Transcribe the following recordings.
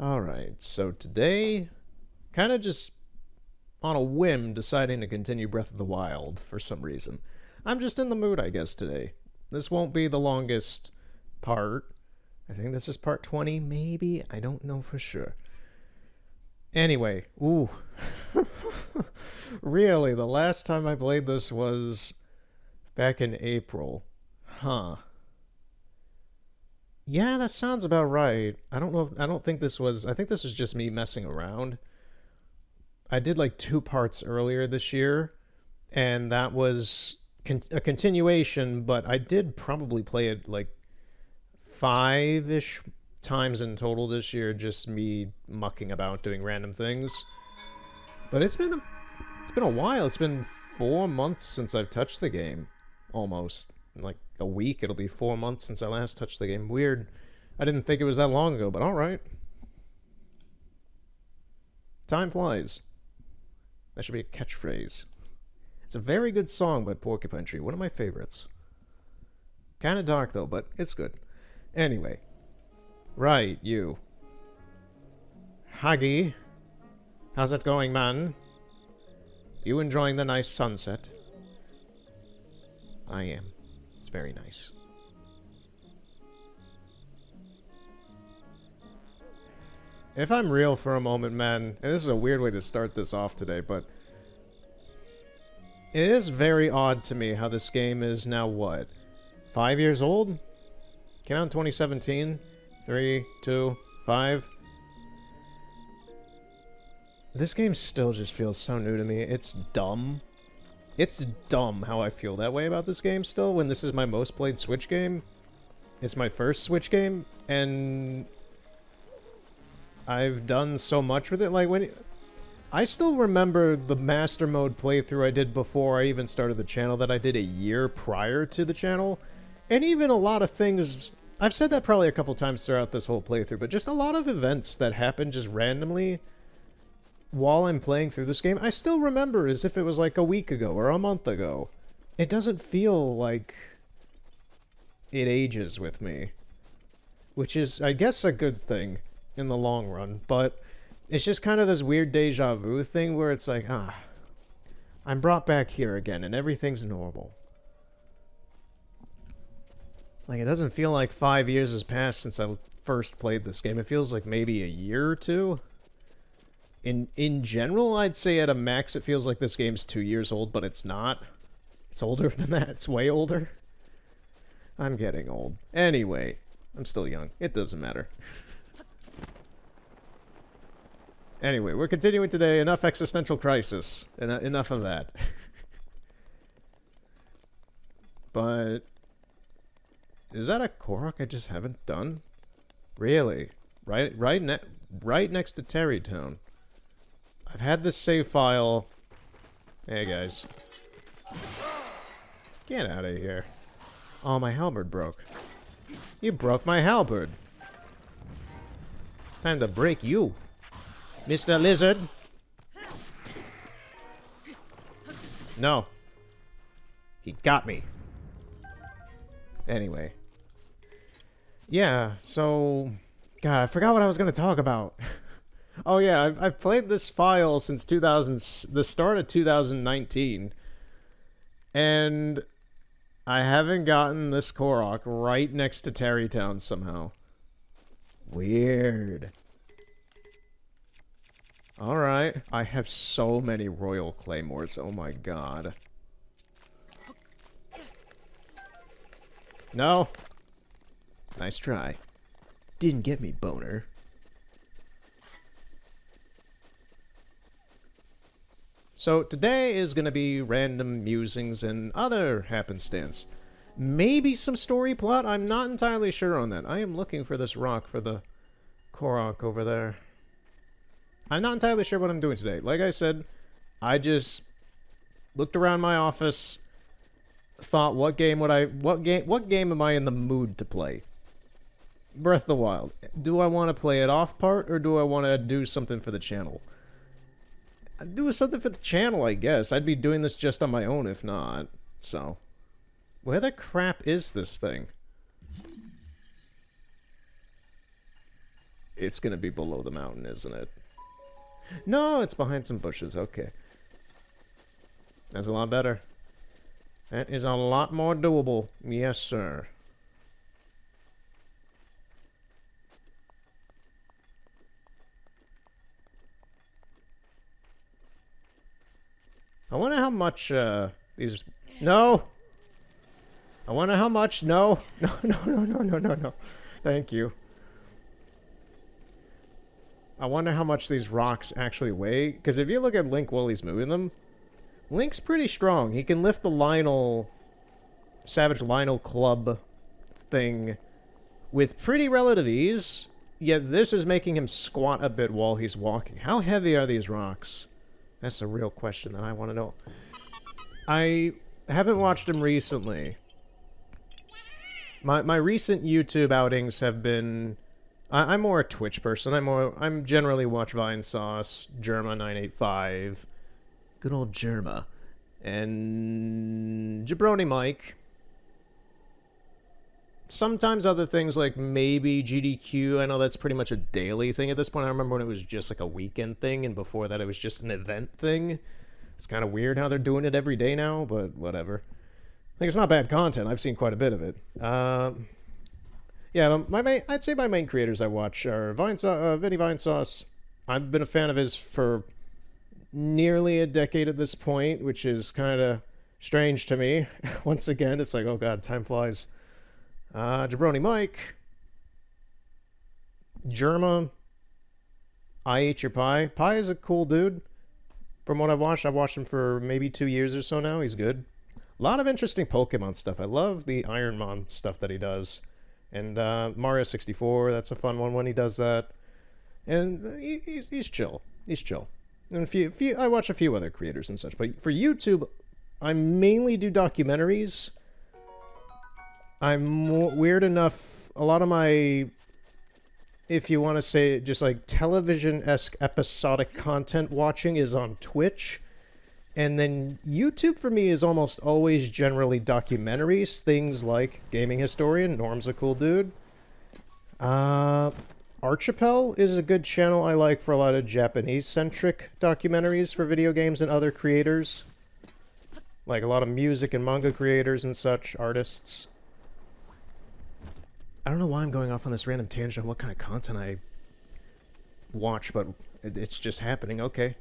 Alright, so today, kind of just on a whim, deciding to continue Breath of the Wild for some reason. I'm just in the mood, I guess, today. This won't be the longest part. I think this is part 20, maybe? I don't know for sure. Anyway, ooh. Really, the last time I played this was back in April. Huh. Yeah, that sounds about right. I don't know. I don't think this was. I think this was just me messing around. I did like two parts earlier this year, and that was a continuation, but I did probably play it like five-ish times in total this year, just me mucking about doing random things. But it's been a while. It's been 4 months since I've touched the game, almost. In like a week, it'll be 4 months since I last touched the game. Weird. I didn't think it was that long ago, but all right. Time flies. That should be a catchphrase. It's a very good song by Porcupine Tree, one of my favorites. Kind of dark though, but it's good. Anyway, right, you. Huggy, how's it going, man? You enjoying the nice sunset? I am. It's very nice. If I'm real for a moment, man, and this is a weird way to start this off today, but it is very odd to me how this game is now, what, 5 years old? Came out in 2017? 3, 2, 5? This game still just feels so new to me. It's dumb. It's dumb how I feel that way about this game still, when this is my most played Switch game. It's my first Switch game, and I've done so much with it. Like, I still remember the Master Mode playthrough I did before I even started the channel that I did a year prior to the channel. And even a lot of things, I've said that probably a couple times throughout this whole playthrough, but just a lot of events that happen just randomly while I'm playing through this game, I still remember as if it was like a week ago or a month ago. It doesn't feel like it ages with me, which is, I guess, a good thing in the long run, but it's just kind of this weird deja vu thing where it's like, I'm brought back here again and everything's normal. Like, it doesn't feel like 5 years has passed since I first played this game. It feels like maybe a year or two. In general, I'd say at a max it feels like this game's 2 years old, but it's not. It's older than that. It's way older. I'm getting old. Anyway, I'm still young. It doesn't matter. Anyway, we're continuing today. Enough existential crisis. Enough of that. But is that a Korok I just haven't done? Really? Right next to Terrytown. I've had this save file. Hey guys. Get out of here. Oh, my halberd broke. You broke my halberd. Time to break you, Mr. Lizard. No. He got me. Anyway. Yeah, so God, I forgot what I was going to talk about. Oh yeah, I've played this file since the start of 2019, and I haven't gotten this Korok right next to Terrytown somehow. Weird. Alright, I have so many Royal Claymores, oh my god. No. Nice try. Didn't get me, boner. So today is going to be random musings and other happenstance. Maybe some story plot? I'm not entirely sure on that. I am looking for this rock for the Korok over there. I'm not entirely sure what I'm doing today. Like I said, I just looked around my office, thought what game am I in the mood to play? Breath of the Wild. Do I want to play it off part, or do I want to do something for the channel? I'd do something for the channel, I guess. I'd be doing this just on my own if not. So, where the crap is this thing? It's gonna be below the mountain, isn't it? No, it's behind some bushes. Okay. That's a lot better. That is a lot more doable. Yes, sir. I wonder how much, these... No! I wonder how much... No! No, no, no, no, no, no, no. Thank you. I wonder how much these rocks actually weigh. Because if you look at Link while he's moving them, Link's pretty strong. He can lift the Lionel... Savage Lionel Club thing with pretty relative ease. Yet this is making him squat a bit while he's walking. How heavy are these rocks? That's a real question that I want to know. I haven't watched him recently. My recent YouTube outings have been... I'm more a Twitch person. I'm generally watch Vinesauce, Germa985, good old Germa, and Jabroni Mike. Sometimes other things like maybe GDQ. I know that's pretty much a daily thing at this point. I remember when it was just like a weekend thing, and before that it was just an event thing. It's kind of weird how they're doing it every day now, but whatever. I think it's not bad content. I've seen quite a bit of it. Yeah, I'd say my main creators I watch are Vinny Vinesauce. I've been a fan of his for nearly a decade at this point, which is kind of strange to me. Once again, it's like, oh god, time flies. Jabroni Mike, Germa, I Ate Your Pie. Pie is a cool dude. From what I've watched him for maybe 2 years or so now. He's good. A lot of interesting Pokemon stuff. I love the Ironmon stuff that he does. And Mario 64, that's a fun one when he does that. And he's chill. He's chill. And I watch a few other creators and such. But for YouTube, I mainly do documentaries. I'm weird enough, a lot of my, if you want to say just like television-esque episodic content watching is on Twitch. And then YouTube for me is almost always generally documentaries, things like Gaming Historian, Norm's a cool dude. Archipel is a good channel I like for a lot of Japanese-centric documentaries for video games and other creators. Like a lot of music and manga creators and such, artists. I don't know why I'm going off on this random tangent on what kind of content I watch, but it's just happening. Okay.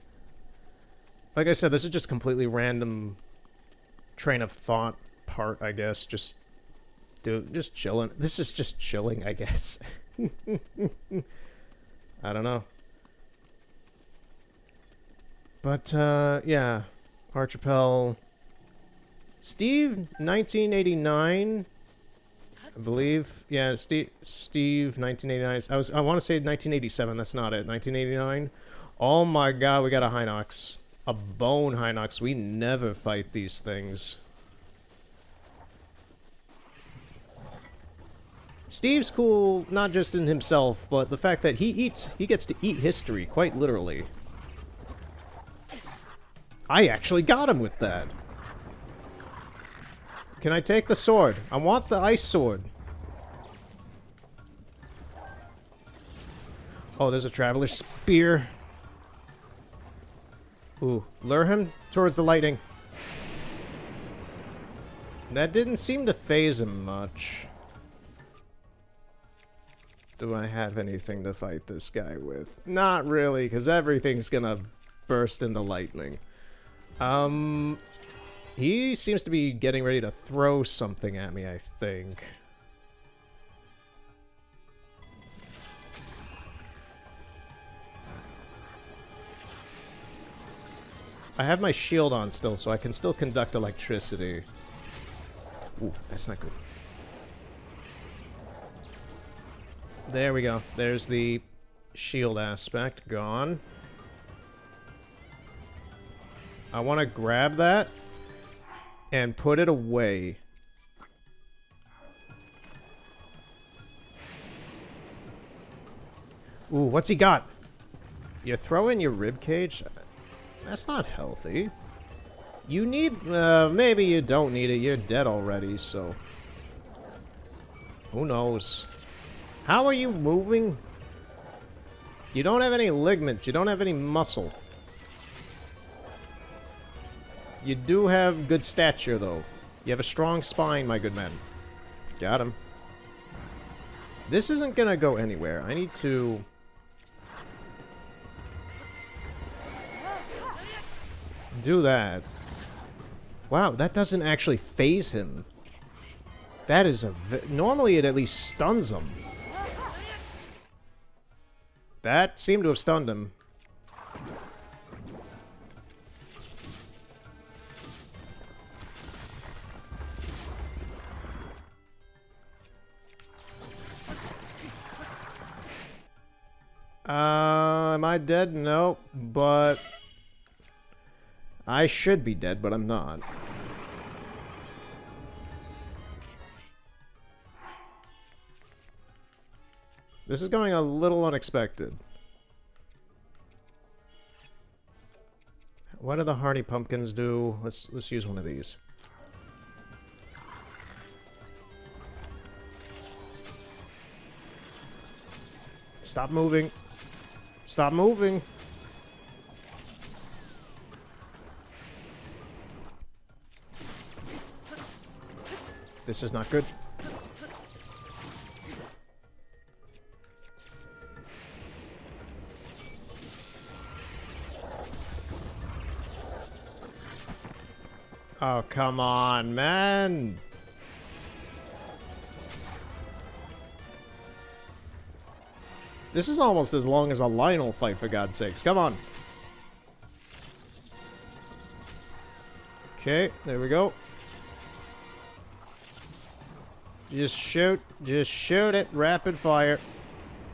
Like I said, this is just completely random train of thought part, I guess. Just chilling. This is just chilling, I guess. I don't know. But, yeah. Archipel. Steve, 1989... I believe, yeah, Steve, 1989. I want to say 1987. That's not it. 1989. Oh my God, we got a Hinox, a bone Hinox. We never fight these things. Steve's cool, not just in himself, but the fact that he gets to eat history, quite literally. I actually got him with that. Can I take the sword? I want the ice sword. Oh, there's a traveler's spear. Ooh, lure him towards the lightning. That didn't seem to phase him much. Do I have anything to fight this guy with? Not really, because everything's gonna burst into lightning. He seems to be getting ready to throw something at me, I think. I have my shield on still, so I can still conduct electricity. Ooh, that's not good. There we go. There's the shield aspect gone. I want to grab that and put it away. Ooh, what's he got? You throw in your rib cage? That's not healthy. You need... maybe you don't need it. You're dead already, so... Who knows? How are you moving? You don't have any ligaments. You don't have any muscle. You do have good stature, though. You have a strong spine, my good man. Got him. This isn't gonna go anywhere. I need to... do that. Wow, that doesn't actually phase him. That is a... normally it at least stuns him. That seemed to have stunned him. Am I dead? No, but... I should be dead, but I'm not. This is going a little unexpected. What do the hardy pumpkins do? Let's use one of these. Stop moving. Stop moving. This is not good. Oh, come on, man. This is almost as long as a Lionel fight, for God's sakes. Come on. Okay, there we go. Just shoot it, rapid fire.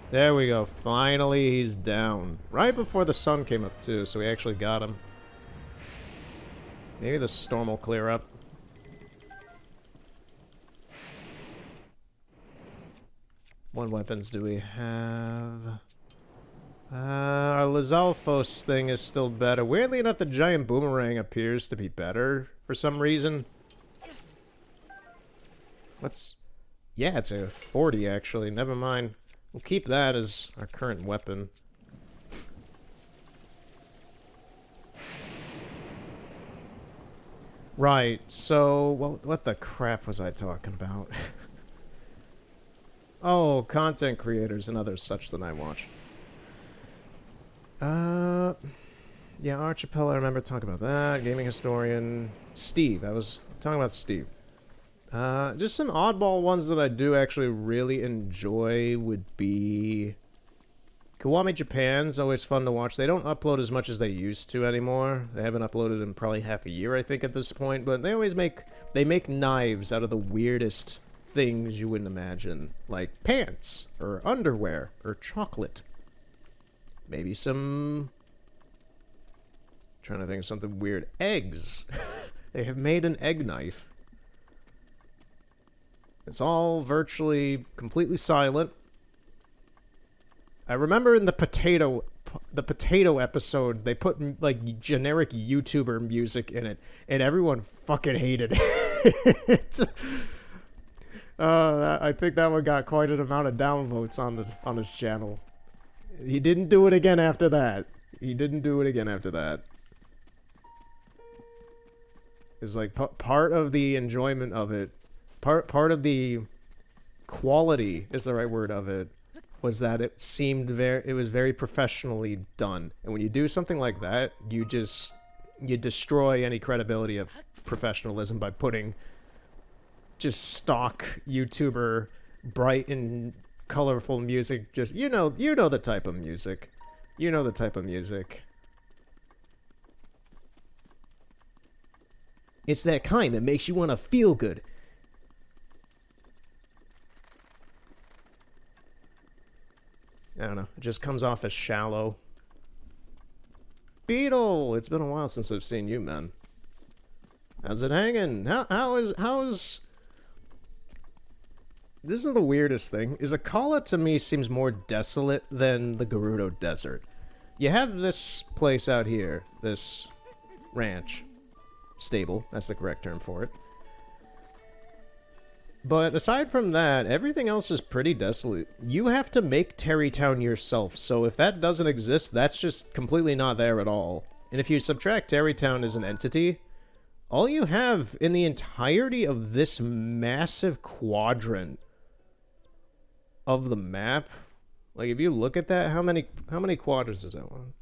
There we go, finally he's down. Right before the sun came up too, so we actually got him. Maybe the storm will clear up. What weapons do we have? Our Lizalfos thing is still better. Weirdly enough, the giant boomerang appears to be better for some reason. What's... yeah, it's a 40 actually, never mind. We'll keep that as our current weapon. Right, so, well, what the crap was I talking about? Oh, content creators and others such that I watch. Yeah, Archipel, I remember talking about that. Gaming historian. Steve, I was talking about Steve. Just some oddball ones that I do actually really enjoy would be... Kiwami Japan's always fun to watch. They don't upload as much as they used to anymore. They haven't uploaded in probably half a year, I think, at this point. But they always make... they make knives out of the weirdest things you wouldn't imagine. Like pants, or underwear, or chocolate. Maybe some... I'm trying to think of something weird. Eggs! They have made an egg knife. It's all virtually completely silent. I remember in the potato episode, they put like generic YouTuber music in it, and everyone fucking hated it. I think that one got quite an amount of downvotes on his channel. He didn't do it again after that. He didn't do it again after that. It's like part of the enjoyment of it, part of the quality is the right word of it, was that it seemed it was very professionally done. And when you do something like that, you destroy any credibility of professionalism by putting just stock YouTuber bright and colorful music. Just you know the type of music. You know the type of music. It's that kind that makes you want to feel good. I don't know. It just comes off as shallow. Beetle! It's been a while since I've seen you, man. How's it hanging? How's... This is the weirdest thing. Izakala to me seems more desolate than the Gerudo Desert. You have this place out here. This ranch. Stable. That's the correct term for it. But aside from that, everything else is pretty desolate. You have to make Terrytown yourself, so if that doesn't exist, that's just completely not there at all. And if you subtract Terrytown as an entity, all you have in the entirety of this massive quadrant of the map, like if you look at that, how many quadrants is that? 1,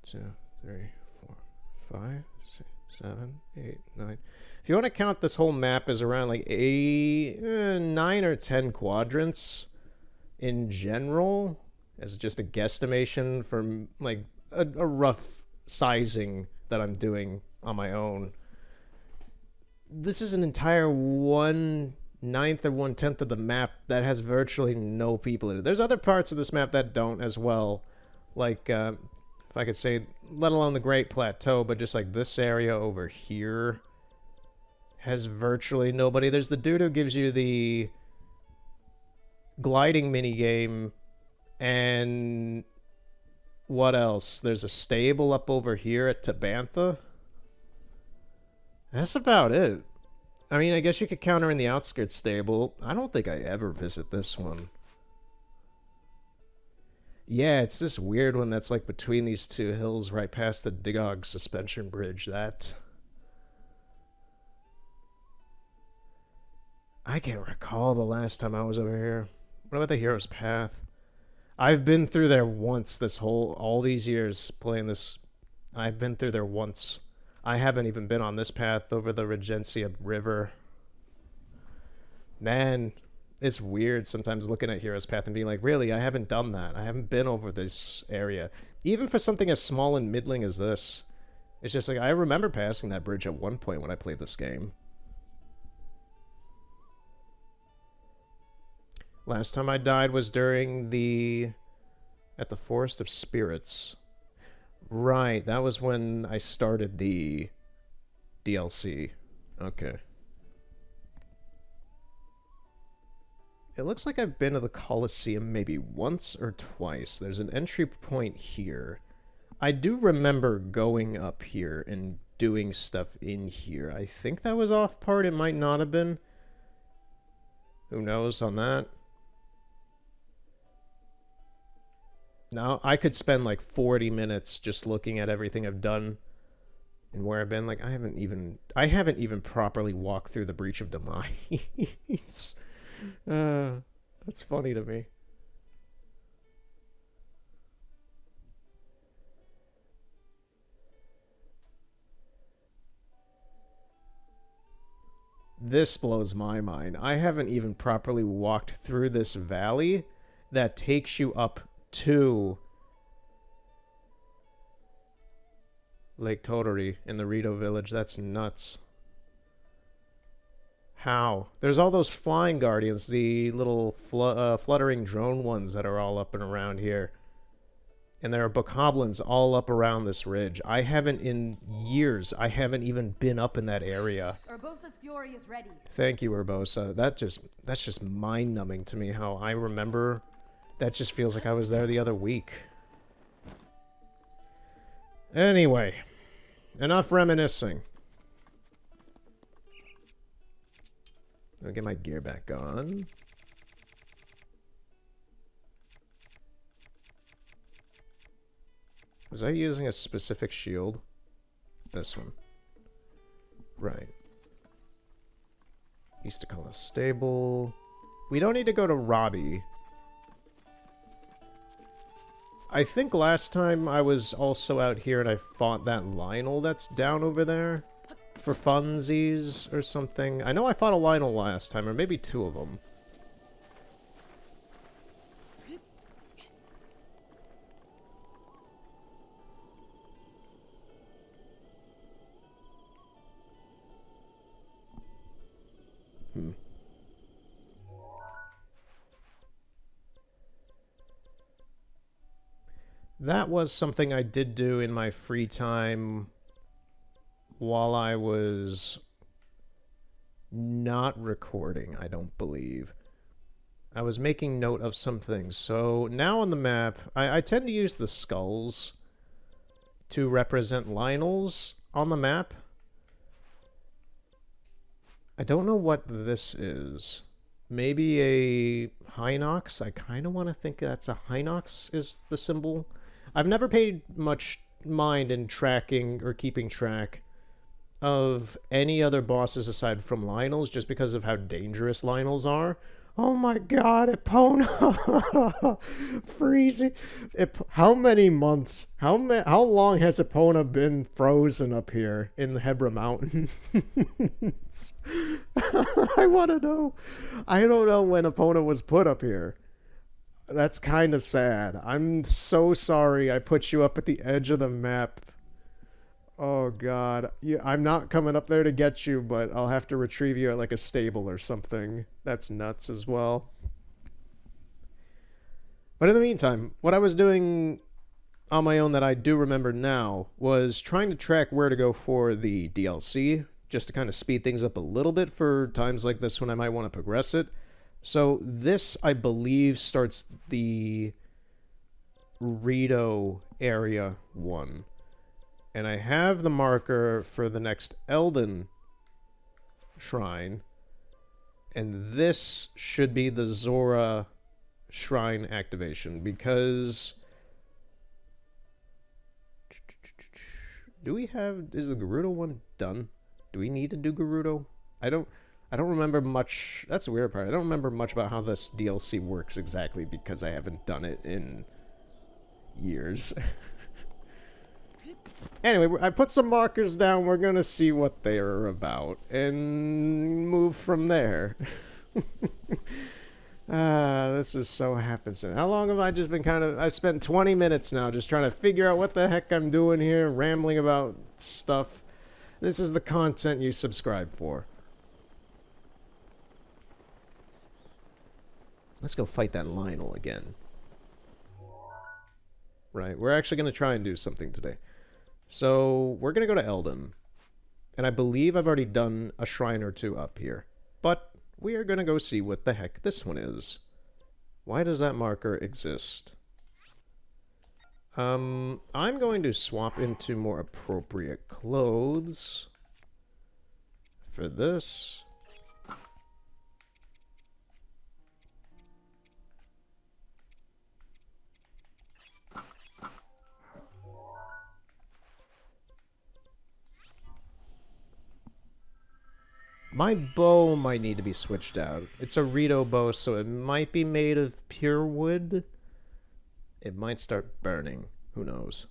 2, 3, 4, 5, 6, 7, 8, 9. If you want to count this whole map as around like 9 or 10 quadrants in general, as just a guesstimation from like a rough sizing that I'm doing on my own. This is an entire 1/9 or 1/10 of the map that has virtually no people in it. There's other parts of this map that don't as well, like if I could say, let alone the Great Plateau, but just like this area over here has virtually nobody. There's the dude who gives you the gliding minigame, and what else? There's a stable up over here at Tabantha. That's about it. I mean, I guess you could count her in the outskirts stable. I don't think I ever visit this one. Yeah, it's this weird one that's like between these two hills right past the Digog suspension bridge. That... I can't recall the last time I was over here. What about the Hero's Path? I've been through there once all these years playing this. I've been through there once. I haven't even been on this path over the Regencia River. Man, it's weird sometimes looking at Hero's Path and being like, really, I haven't done that. I haven't been over this area. Even for something as small and middling as this. It's just like, I remember passing that bridge at one point when I played this game. Last time I died was during at the Forest of Spirits. Right, that was when I started the DLC. Okay. It looks like I've been to the Colosseum maybe once or twice. There's an entry point here. I do remember going up here and doing stuff in here. I think that was off part. It might not have been. Who knows on that? Now, I could spend like 40 minutes just looking at everything I've done and where I've been. Like, I haven't even properly walked through the Breach of Demise. That's funny to me. This blows my mind. I haven't even properly walked through this valley that takes you up to Lake Torori in the Rito village. That's nuts. How? There's all those flying guardians, the little fluttering drone ones that are all up and around here. And there are bokoblins all up around this ridge. I haven't in years, I haven't even been up in that area. Urbosa's fury is ready. Thank you, Urbosa. That's just mind-numbing to me how I remember. That just feels like I was there the other week. Anyway, enough reminiscing. I'll get my gear back on. Was I using a specific shield? This one. Right. Used to call us stable. We don't need to go to Robbie. I think last time I was also out here and I fought that Lionel that's down over there. For funsies or something. I know I fought a Lionel last time, or maybe two of them. That was something I did do in my free time while I was not recording, I don't believe. I was making note of some things. So now on the map, I tend to use the skulls to represent Lionels on the map. I don't know what this is. Maybe a Hinox. I kind of want to think that's a Hinox is the symbol. I've never paid much mind in tracking or keeping track of any other bosses aside from Lionel's, just because of how dangerous Lionel's are. Oh my god, Epona! Freezing. How many months? How long has Epona been frozen up here in the Hebra Mountains? I want to know. I don't know when Epona was put up here. That's kind of sad. I'm so sorry I put you up at the edge of the map. Oh god. Yeah, I'm not coming up there to get you, but I'll have to retrieve you at like a stable or something. That's nuts as well. But in the meantime, what I was doing on my own that I do remember now was trying to track where to go for the DLC, just to kind of speed things up a little bit for times like this when I might want to progress it. So this, I believe, starts the Rito area 1. And I have the marker for the next Elden shrine. And this should be the Zora shrine activation, because... Is the Gerudo one done? Do we need to do Gerudo? I don't remember much. That's the weird part. I don't remember much about how this DLC works exactly, because I haven't done it in years. Anyway, I put some markers down. We're gonna see what they're about and move from there. This is so happenstance. How long have I just been I've spent 20 minutes now just trying to figure out what the heck I'm doing here, rambling about stuff. This is the content you subscribe for. Let's go fight that Lionel again. Right, we're actually going to try and do something today. So, we're going to go to Elden. And I believe I've already done a shrine or two up here. But we are going to go see what the heck this one is. Why does that marker exist? I'm going to swap into more appropriate clothes for this. My bow might need to be switched out. It's a Rito bow, so it might be made of pure wood. It might start burning. Who knows?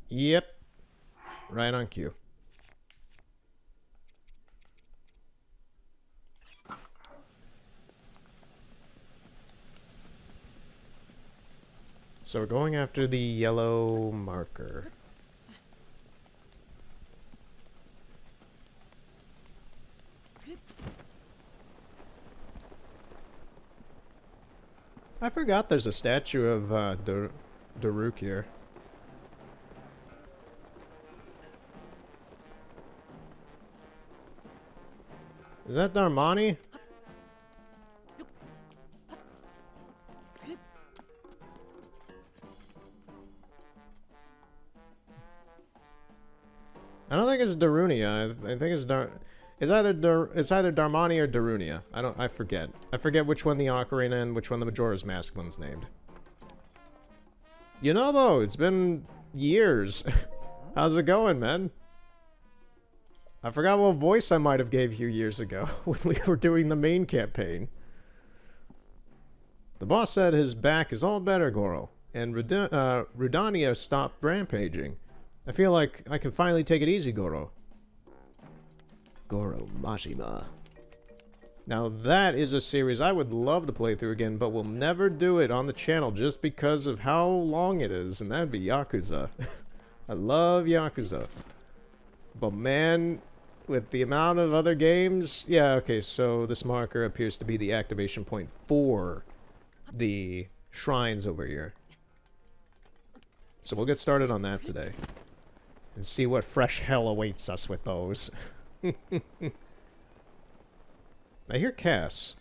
Yep. Right on cue. So we're going after the yellow marker. I forgot there's a statue of Daruk here. Is that Darmani? I don't think it's Darunia. I think it's it's either Darmani or Darunia. I forget. I forget which one the Ocarina and which one the Majora's Mask one's named. Yonobo, it's been years. How's it going, man? I forgot what voice I might have gave you years ago when we were doing the main campaign. The boss said his back is all better, Goro, and Rudania stopped rampaging. I feel like I can finally take it easy, Goro. Goro Majima. Now that is a series I would love to play through again, but we'll never do it on the channel just because of how long it is, and that'd be Yakuza. I love Yakuza. But man, with the amount of other games... Yeah, okay, so this marker appears to be the activation point for the shrines over here. So we'll get started on that today. And see what fresh hell awaits us with those. I hear Cass.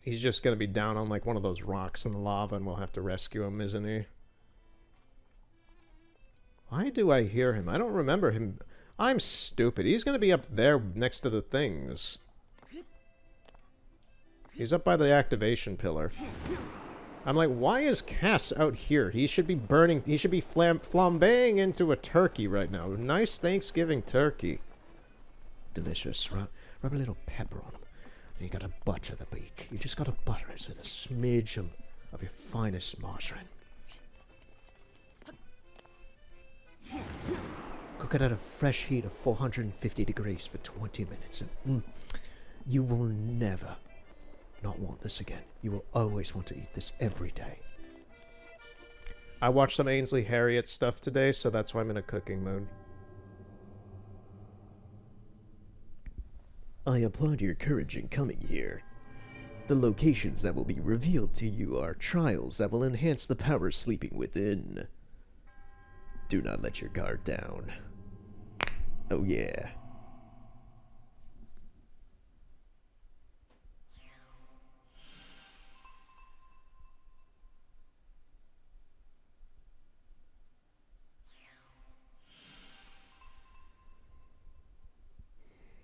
He's just gonna be down on like one of those rocks in the lava and we'll have to rescue him, isn't he? Why do I hear him? I don't remember him. I'm stupid. He's gonna be up there next to the things. He's up by the activation pillar. I'm like, why is Cass out here? He should be burning, he should be flambeing into a turkey right now. Nice Thanksgiving turkey. Delicious. Rub a little pepper on him. And you gotta butter the beak. You just gotta butter it with a smidge of your finest margarine. Cook it at a fresh heat of 450 degrees for 20 minutes. And you will never not want this again. You will always want to eat this every day. I watched some Ainsley Harriott stuff today, so that's why I'm in a cooking mood. I applaud your courage in coming here. The locations that will be revealed to you are trials that will enhance the power sleeping within. Do not let your guard down. Oh yeah.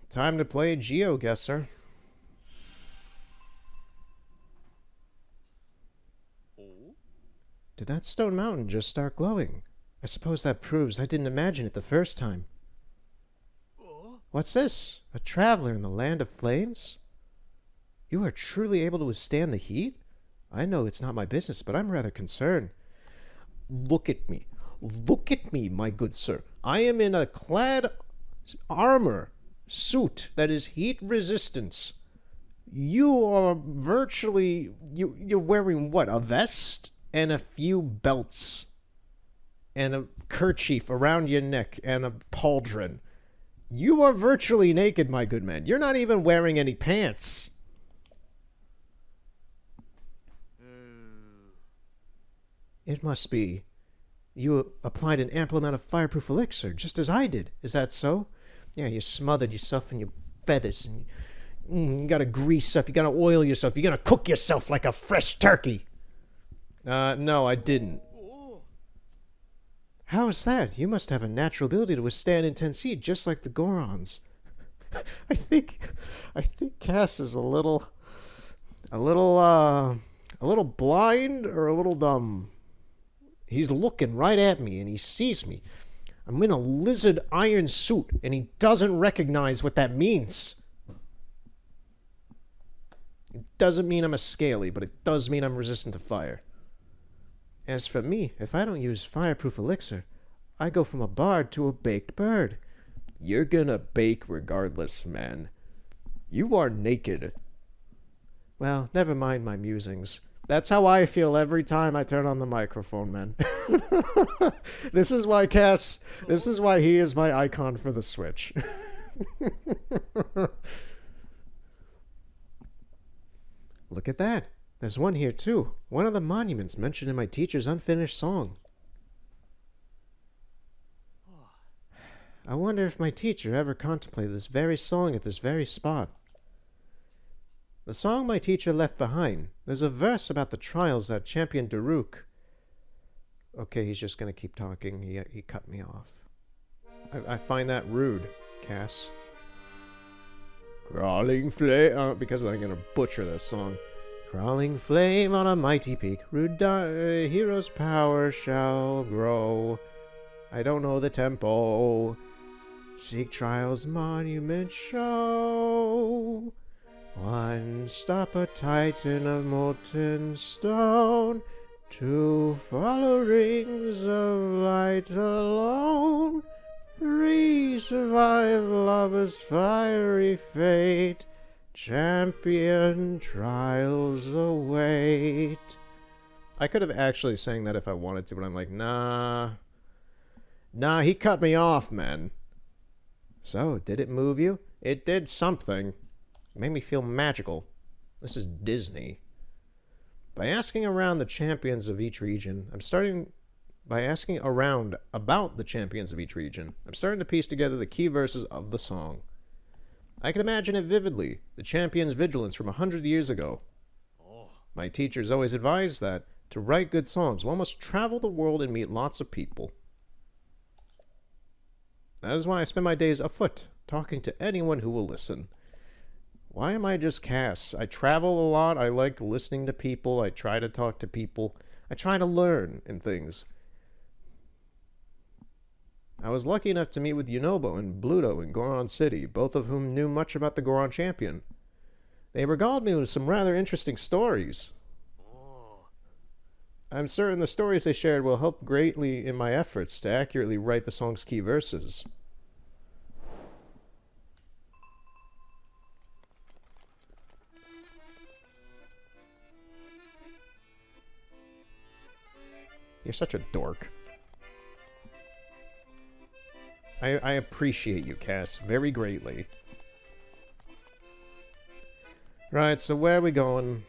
Time to play GeoGuessr. Did that stone mountain just start glowing? I suppose that proves I didn't imagine it the first time. What's this? A traveler in the land of flames? You are truly able to withstand the heat? I know it's not my business, but I'm rather concerned. Look at me. Look at me, my good sir. I am in a clad armor suit that is heat resistance. You are virtually... You're wearing what? A vest? And a few belts. And a kerchief around your neck. And a pauldron. You are virtually naked, my good man. You're not even wearing any pants. It must be. You applied an ample amount of fireproof elixir, just as I did. Is that so? Yeah, you smothered yourself in your feathers. And you gotta grease up. You gotta oil yourself. You gotta cook yourself like a fresh turkey. No, I didn't. How is that? You must have a natural ability to withstand intense heat, just like the Gorons. I think Cass is a little blind or a little dumb. He's looking right at me and he sees me. I'm in a lizard iron suit and he doesn't recognize what that means. It doesn't mean I'm a scaly, but it does mean I'm resistant to fire. As for me, if I don't use fireproof elixir, I go from a bard to a baked bird. You're gonna bake regardless, man. You are naked. Well, never mind my musings. That's how I feel every time I turn on the microphone, man. This is why he is my icon for the Switch. Look at that. There's one here too. One of the monuments mentioned in my teacher's unfinished song. I wonder if my teacher ever contemplated this very song at this very spot. The song my teacher left behind. There's a verse about the trials that championed Daruk. Okay, he's just gonna keep talking. He cut me off. I find that rude, Cass. Crawling flame... because I'm gonna butcher this song. Crawling flame on a mighty peak. Rude hero's power shall grow. I don't know the tempo. Seek trials monument show. One stop a titan of molten stone, to follow rings of light alone. 3 survive lava's fiery fate, champion trials await. I could have actually sang that if I wanted to, but I'm like, nah. Nah, he cut me off, man. So, did it move you? It did something. It made me feel magical. This is Disney. By asking around the champions of each region, I'm starting by asking around about the champions of each region, I'm starting to piece together the key verses of the song. I can imagine it vividly, the champion's vigilance from 100 years ago. My teachers always advised that, to write good songs, one must travel the world and meet lots of people. That is why I spend my days afoot, talking to anyone who will listen. Why am I just Cass? I travel a lot, I like listening to people, I try to talk to people, I try to learn and things. I was lucky enough to meet with Yunobo and Bluto in Goron City, both of whom knew much about the Goron champion. They regaled me with some rather interesting stories. I'm certain the stories they shared will help greatly in my efforts to accurately write the song's key verses. You're such a dork. I appreciate you, Cass, very greatly. Right, so where are we going?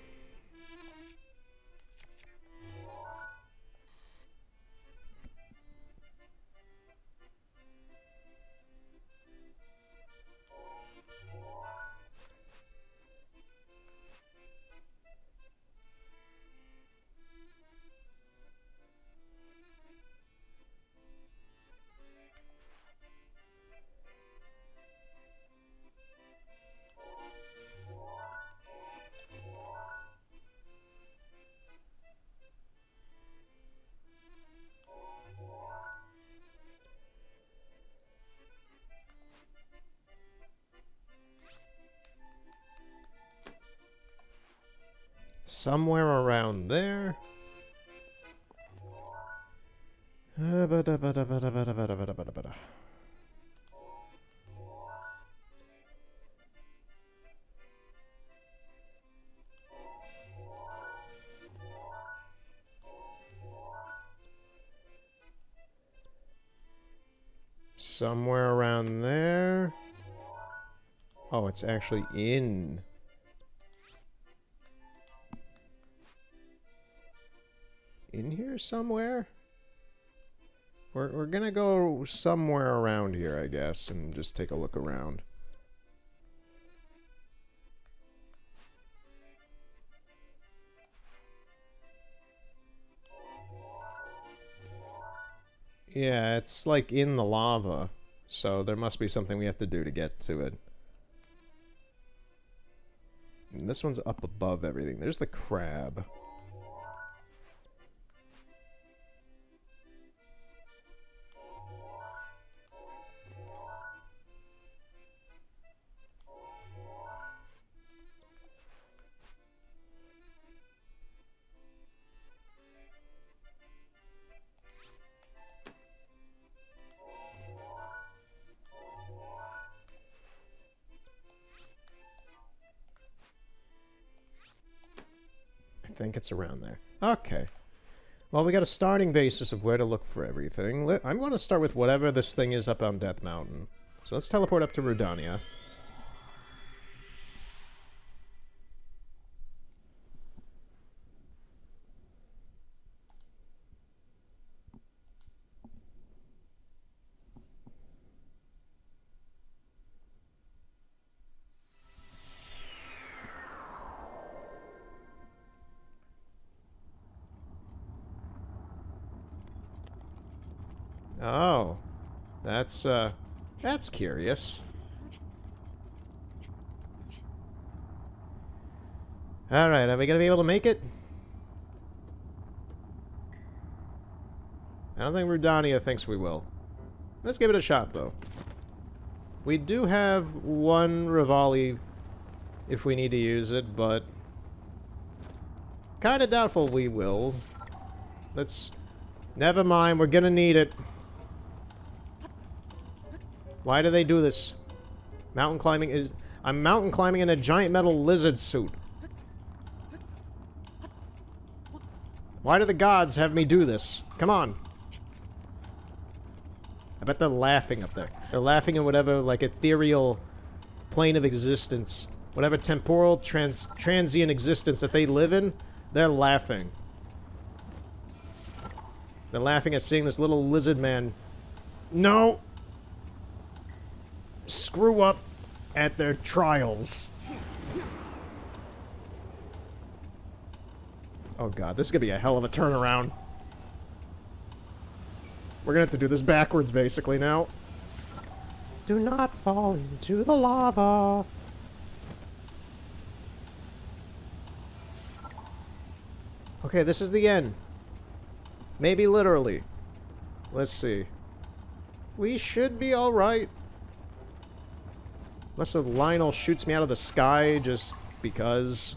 Somewhere around there. Somewhere around there. Oh, it's actually in. In here somewhere? We're gonna go somewhere around here, I guess, and just take a look around. Yeah, it's like in the lava, so there must be something we have to do to get to it. And this one's up above everything. There's the crab. I think it's around there. Okay. Well, we got a starting basis of where to look for everything. I'm going to start with whatever this thing is up on Death Mountain. So let's teleport up to Rudania. Oh, that's curious. Alright, are we gonna be able to make it? I don't think Rudania thinks we will. Let's give it a shot, though. We do have one Rivali if we need to use it, but kinda doubtful we will. Let's... Never mind, we're gonna need it. Why do they do this? Mountain climbing is... I'm mountain climbing in a giant metal lizard suit. Why do the gods have me do this? Come on. I bet they're laughing up there. They're laughing at whatever, like, ethereal plane of existence. Whatever temporal, transient existence that they live in, they're laughing. They're laughing at seeing this little lizard man. No! Screw up at their trials. Oh god, this is gonna be a hell of a turnaround. We're gonna have to do this backwards, basically, now. Do not fall into the lava. Okay, this is the end. Maybe literally. Let's see. We should be alright. Unless a Lionel shoots me out of the sky just because.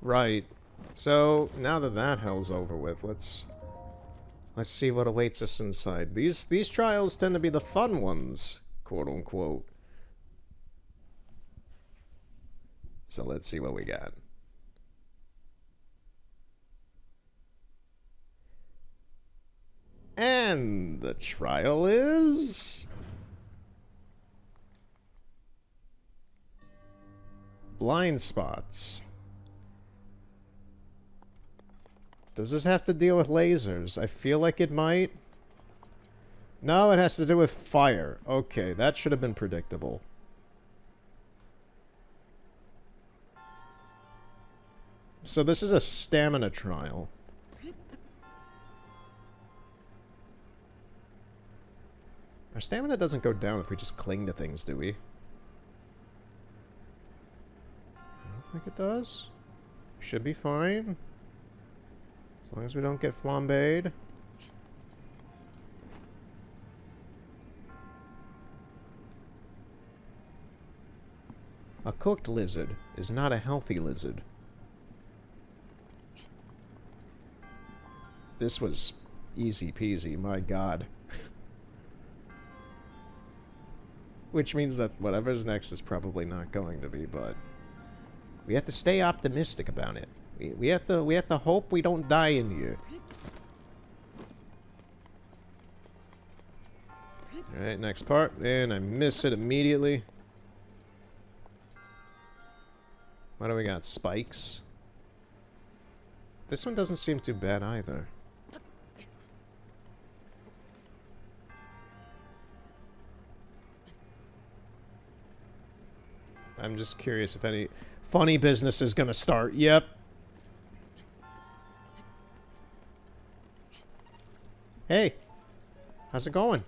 Right. So, now that that hell's over with, let's see what awaits us inside. These trials tend to be the fun ones, quote unquote. So let's see what we got. And the trial is... blind spots. Does this have to deal with lasers? I feel like it might. No, it has to do with fire. Okay, that should have been predictable. So this is a stamina trial. Our stamina doesn't go down if we just cling to things, do we? I don't think it does. Should be fine. As long as we don't get flambéed. A cooked lizard is not a healthy lizard. This was easy peasy, my god. Which means that whatever's next is probably not going to be, but we have to stay optimistic about it. We have to hope we don't die in here. Alright, next part. And I miss it immediately. What do we got? Spikes. This one doesn't seem too bad either. I'm just curious if any funny business is gonna start. Yep. Hey, how's it going?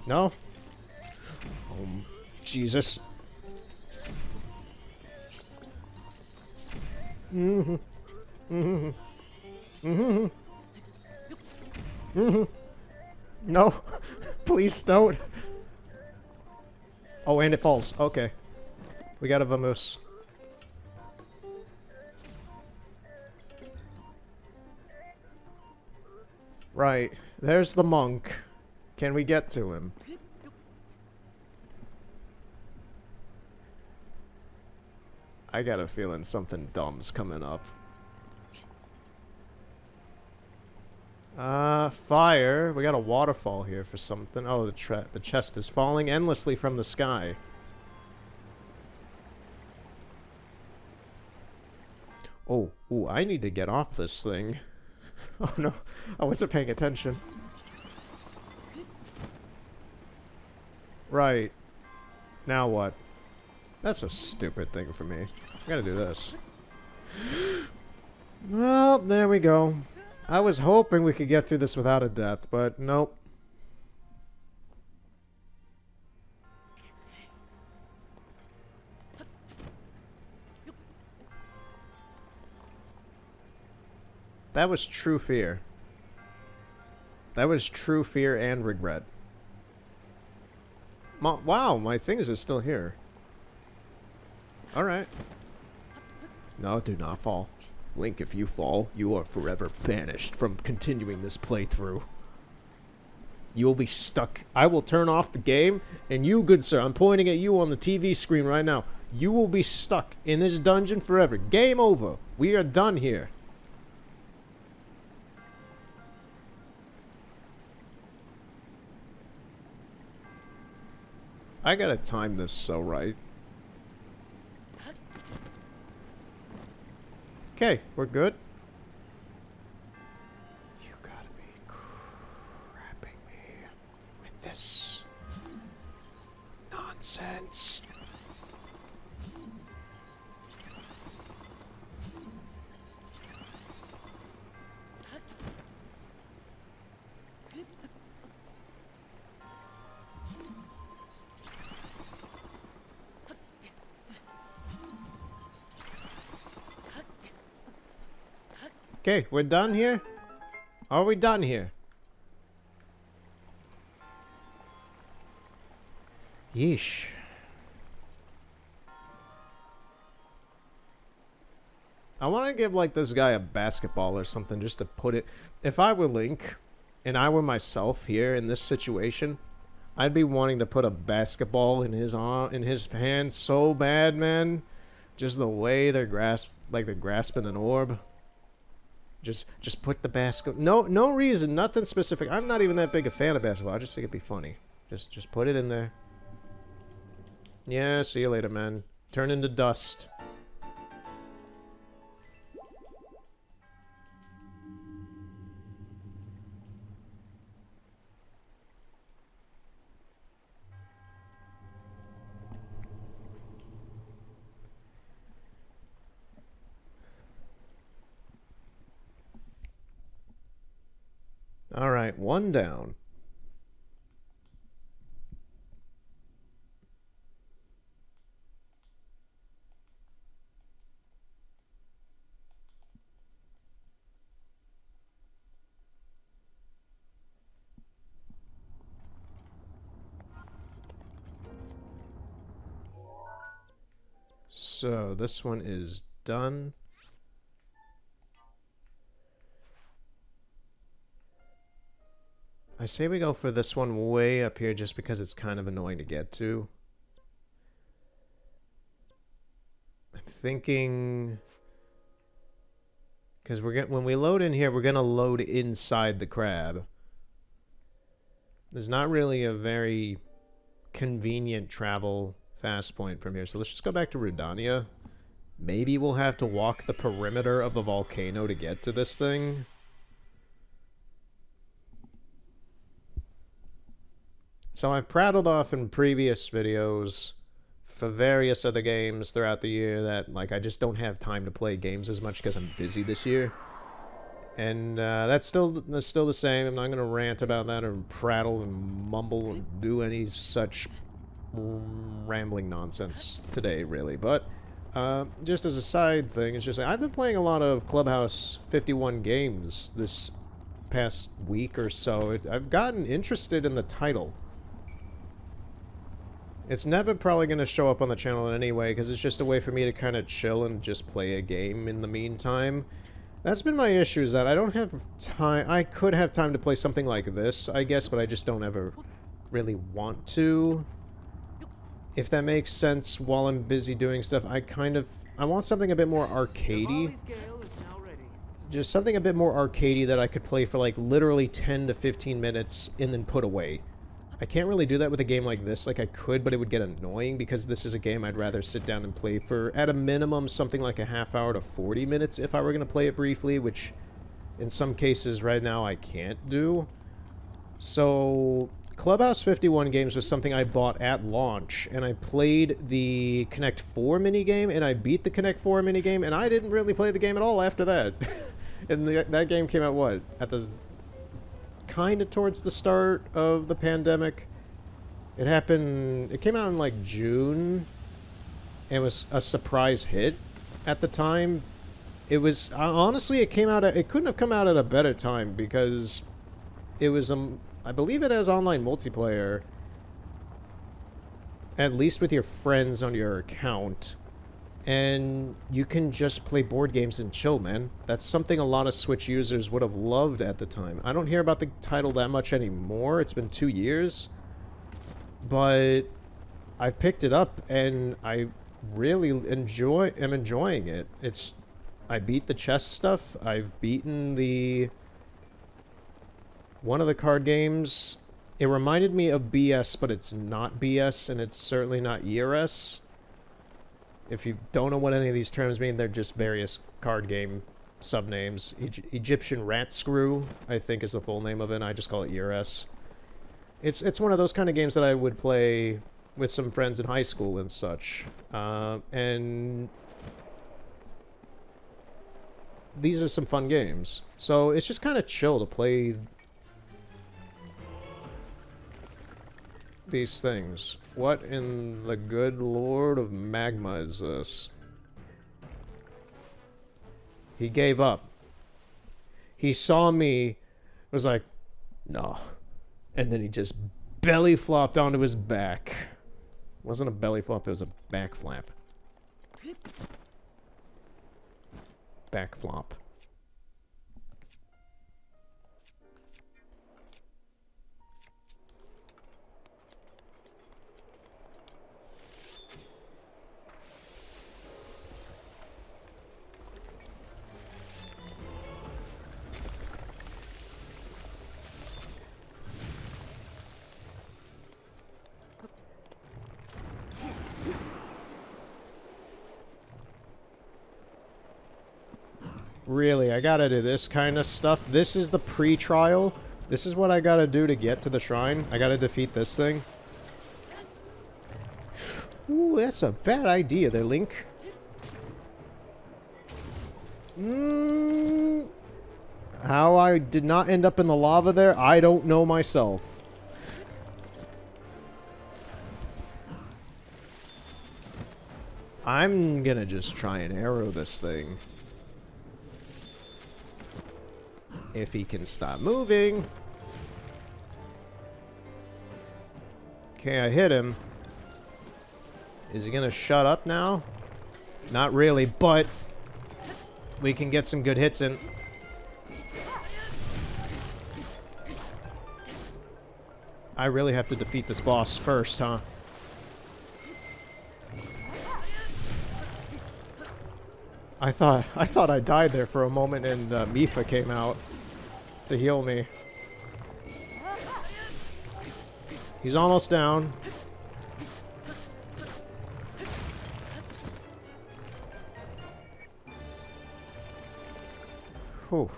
No? Oh, Jesus. Mm-hmm. Mm-hmm. Mm-hmm. Mm-hmm. No. Please don't. Oh, and it falls. Okay. We got a vamoose. Right. There's the monk. Can we get to him? I got a feeling something dumb's coming up. Fire. We got a waterfall here for something. Oh, the chest is falling endlessly from the sky. Oh, ooh, I need to get off this thing. Oh no, I wasn't paying attention. Right. Now what? That's a stupid thing for me. I gotta do this. Well, there we go. I was hoping we could get through this without a death, but nope. That was true fear. That was true fear and regret. Wow, my things are still here. Alright. No, do not fall. Link, if you fall, you are forever banished from continuing this playthrough. You will be stuck. I will turn off the game, and you, good sir, I'm pointing at you on the TV screen right now. You will be stuck in this dungeon forever. Game over. We are done here. I gotta time this so right. Okay, we're good. You gotta be crapping me with this nonsense. Okay, we're done here? Are we done here? Yeesh. I want to give, like, this guy a basketball or something just to put it... If I were Link, and I were myself here in this situation, I'd be wanting to put a basketball in his hand so bad, man. Just the way they're they're grasping an orb. Just put the basket... No reason, nothing specific. I'm not even that big a fan of basketball. I just think it'd be funny. Just put it in there. Yeah, see you later, man. Turn into dust. Alright, one down. So, this one is done. I say we go for this one way up here just because it's kind of annoying to get to. I'm thinking... Because when we load in here, we're going to load inside the crab. There's not really a very convenient travel fast point from here. So let's just go back to Rudania. Maybe we'll have to walk the perimeter of the volcano to get to this thing. So I've prattled off in previous videos for various other games throughout the year that, like, I just don't have time to play games as much because I'm busy this year. And that's still the same. I'm not going to rant about that or prattle and mumble and do any such rambling nonsense today, really. But just as a side thing, it's just I've been playing a lot of Clubhouse 51 games this past week or so. I've gotten interested in the title. It's never probably going to show up on the channel in any way, because it's just a way for me to kind of chill and just play a game in the meantime. That's been my issue, is that I don't have time. I could have time to play something like this, I guess, but I just don't ever really want to. If that makes sense, while I'm busy doing stuff, I want something a bit more arcadey. Just something a bit more arcadey that I could play for, like, literally 10 to 15 minutes and then put away. I can't really do that with a game like this. Like, I could, but it would get annoying because this is a game I'd rather sit down and play for, at a minimum, something like a half hour to 40 minutes if I were going to play it briefly, which in some cases right now I can't do. So, Clubhouse 51 games was something I bought at launch, and I played the Connect 4 minigame, and I beat the Connect 4 minigame, and I didn't really play the game at all after that. And that game came out, what? At the... kind of towards the start of the pandemic. It came out in like June. It was a surprise hit at the time. It was, honestly, it couldn't have come out at a better time because it was, I believe it has online multiplayer, at least with your friends on your account. And you can just play board games and chill, man. That's something a lot of Switch users would have loved at the time. I don't hear about the title that much anymore. It's been 2 years. But I picked it up, and I really am enjoying it. I beat the chess stuff. I've beaten one of the card games. It reminded me of BS, but it's not BS, and it's certainly not ERS. If you don't know what any of these terms mean, they're just various card game subnames. Egyptian Rat Screw, I think, is the full name of it, and I just call it ERS. It's one of those kind of games that I would play with some friends in high school and such. And these are some fun games. So it's just kind of chill to play these things. What in the good lord of magma is this? He gave up. He saw me, was like, no. And then he just belly flopped onto his back. It wasn't a belly flop, it was a back flap. Back flop. Really, I gotta do this kind of stuff. This is the pre-trial. This is what I gotta do to get to the shrine. I gotta defeat this thing. Ooh, that's a bad idea there, Link. How I did not end up in the lava there, I don't know myself. I'm gonna just try and arrow this thing. If he can stop moving. Okay, I hit him. Is he gonna shut up now? Not really, but we can get some good hits in. I really have to defeat this boss first, huh? I thought I died there for a moment and Mifa came out to heal me. He's almost down. Whew.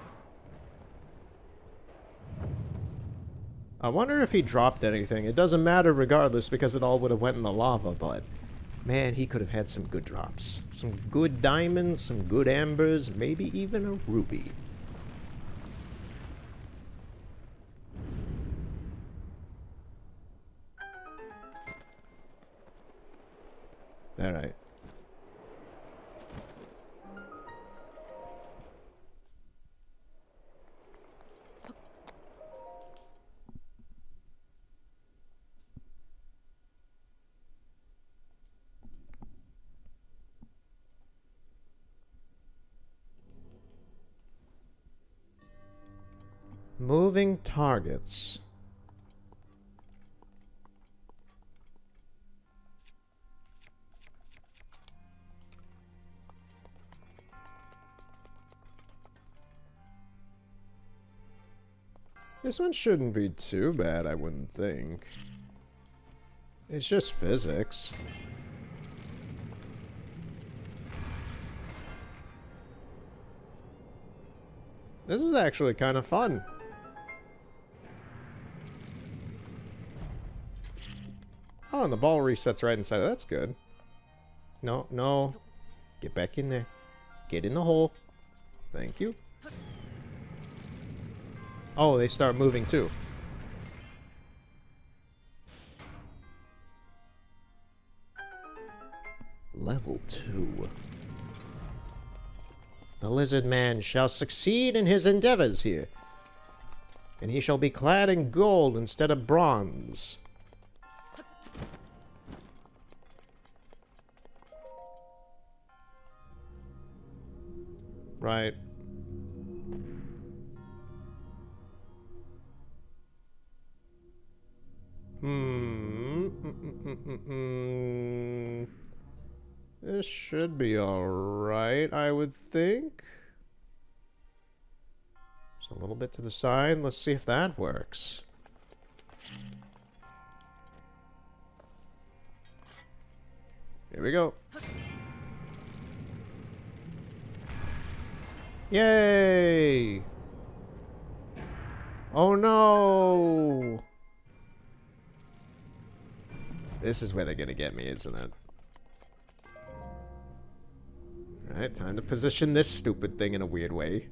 I wonder if he dropped anything. It doesn't matter regardless because it all would have went in the lava, but man, he could have had some good drops. Some good diamonds, some good ambers, maybe even a ruby. Alright. Moving targets. This one shouldn't be too bad, I wouldn't think. It's just physics. This is actually kind of fun. Oh, and the ball resets right inside. That's good. No, no. Get back in there. Get in the hole. Thank you. Oh, they start moving too. Level 2. The lizard man shall succeed in his endeavors here, and he shall be clad in gold instead of bronze. Right. This should be alright, I would think. Just a little bit to the side. Let's see if that works. Here we go. Yay! Oh no! This is where they're gonna get me, isn't it? Alright, time to position this stupid thing in a weird way.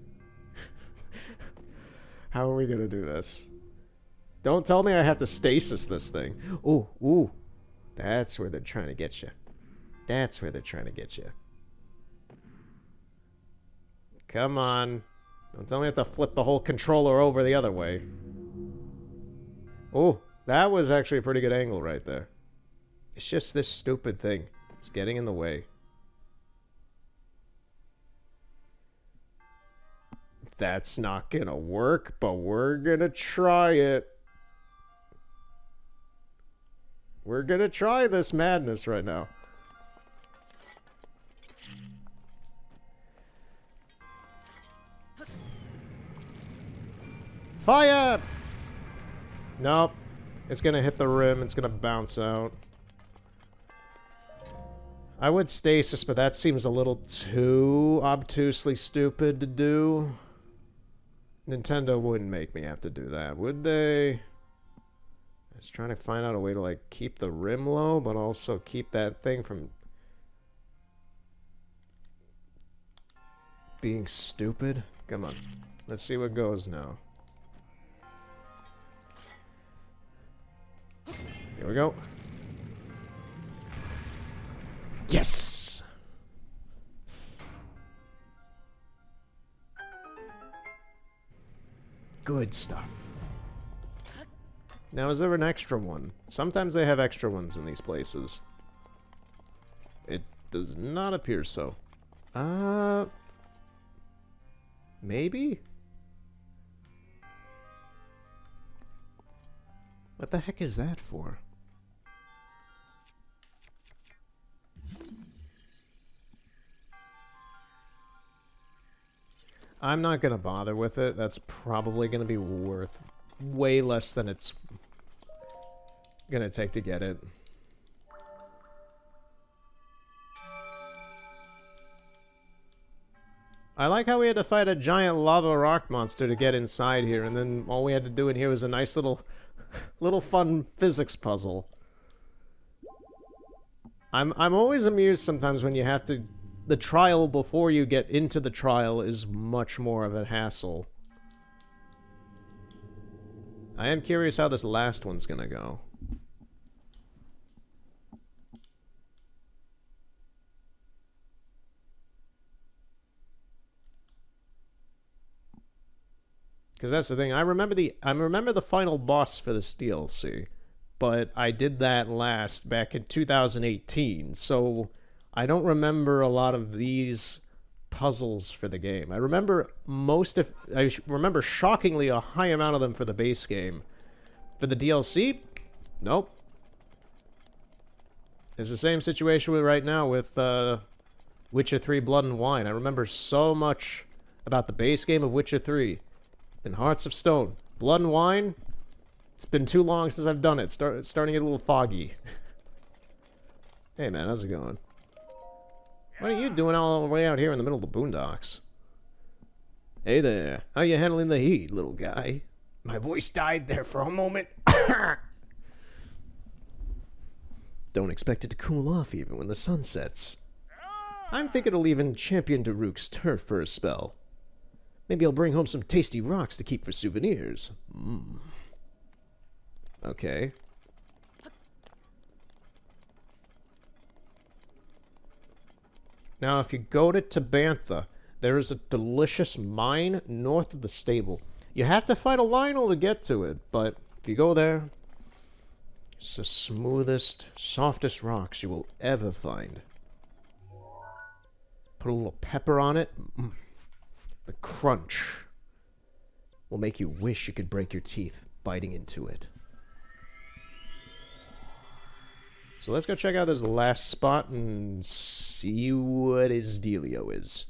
How are we gonna do this? Don't tell me I have to stasis this thing. Ooh, ooh. That's where they're trying to get you. That's where they're trying to get you. Come on. Don't tell me I have to flip the whole controller over the other way. Oh, that was actually a pretty good angle right there. It's just this stupid thing. It's getting in the way. That's not gonna work, but we're gonna try it. We're gonna try this madness right now. Fire! Nope. It's gonna hit the rim. It's gonna bounce out. I would stasis, but that seems a little too obtusely stupid to do. Nintendo wouldn't make me have to do that, would they? I was trying to find out a way to, like, keep the rim low, but also keep that thing from being stupid. Come on. Let's see what goes now. Here we go. Yes! Good stuff. Now, is there an extra one? Sometimes they have extra ones in these places. It does not appear so. Maybe? What the heck is that for? I'm not gonna bother with it. That's probably gonna be worth way less than it's gonna take to get it. I like how we had to fight a giant lava rock monster to get inside here, and then all we had to do in here was a nice little fun physics puzzle. I'm always amused sometimes when you have to... The trial before you get into the trial is much more of a hassle. I am curious how this last one's gonna go. Because that's the thing. I remember the final boss for this DLC, but I did that last back in 2018, so I don't remember a lot of these puzzles for the game. I remember remember shockingly a high amount of them for the base game. For the DLC, nope. It's the same situation right now with Witcher 3 Blood and Wine. I remember so much about the base game of Witcher 3. And Hearts of Stone. Blood and Wine? It's been too long since I've done it. Starting to get a little foggy. Hey man, how's it going? What are you doing all the way out here in the middle of the boondocks? Hey there. How you handling the heat, little guy? My voice died there for a moment. Don't expect it to cool off even when the sun sets. I'm thinking of leaving Champion Daruk's turf for a spell. Maybe I'll bring home some tasty rocks to keep for souvenirs. Okay. Now, if you go to Tabantha, there is a delicious mine north of the stable. You have to fight a Lionel to get to it, but if you go there, it's the smoothest, softest rocks you will ever find. Put a little pepper on it. The crunch will make you wish you could break your teeth biting into it. So let's go check out this last spot and see what his dealio is.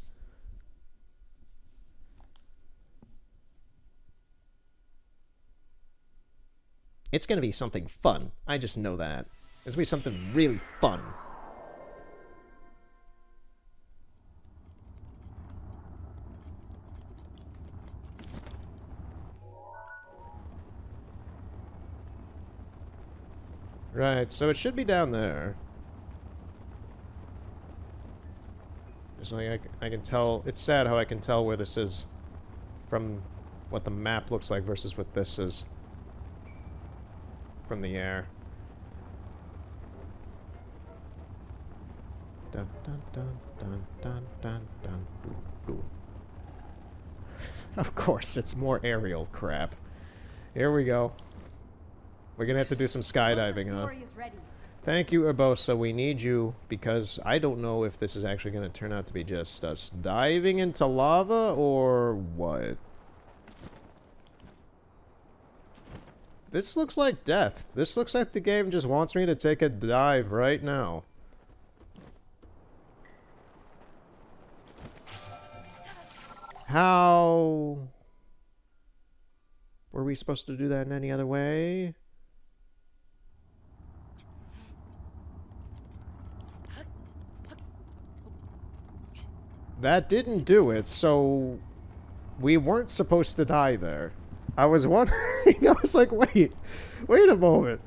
It's gonna be something fun. I just know that. It's gonna be something really fun. Right, so it should be down there. Just like I can tell. It's sad how I can tell where this is from what the map looks like versus what this is from the air. Dun dun dun dun dun dun dun. Ooh, ooh. Of course, it's more aerial crap. Here we go. We're gonna have to do some skydiving, huh? Thank you, Urbosa. We need you because I don't know if this is actually gonna turn out to be just us diving into lava or what. This looks like death. This looks like the game just wants me to take a dive right now. How were we supposed to do that in any other way? That didn't do it, so we weren't supposed to die there. I was wondering, I was like, wait a moment.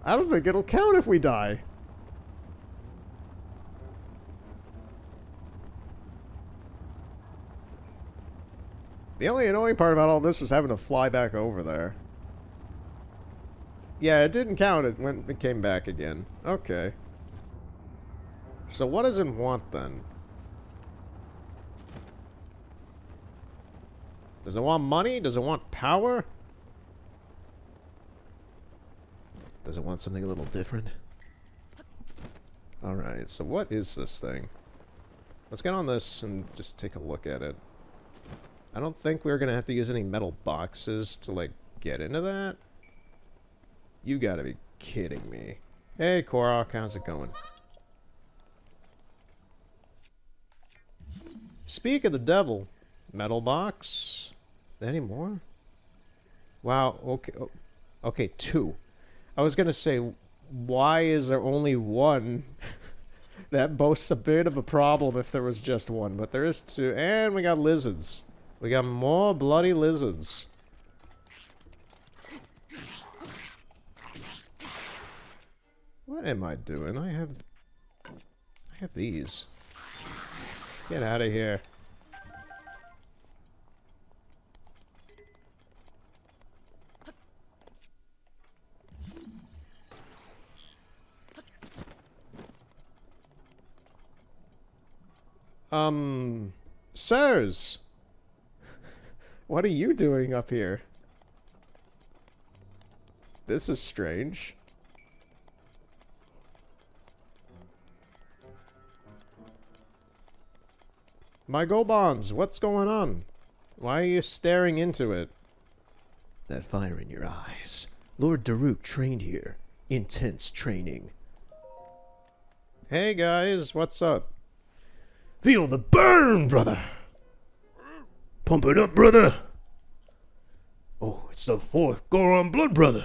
I don't think it'll count if we die. The only annoying part about all this is having to fly back over there. Yeah, it didn't count when it came back again. Okay. So what does it want then? Does it want money? Does it want power? Does it want something a little different? Alright, so what is this thing? Let's get on this and just take a look at it. I don't think we're gonna have to use any metal boxes to, like, get into that. You gotta be kidding me. Hey, Korok, how's it going? Speak of the devil. Metal box? Any more? Wow, okay. Okay, 2. I was gonna say, why is there only 1? That boasts a bit of a problem if there was just 1, but there is 2. And we got lizards. We got more bloody lizards. What am I doing? I have these. Get out of here. Sirs! What are you doing up here? This is strange. My Gobons, what's going on? Why are you staring into it? That fire in your eyes. Lord Daruk trained here. Intense training. Hey guys, what's up? Feel the burn, brother! Pump it up, brother! Oh, it's the 4th Goron Blood Brother.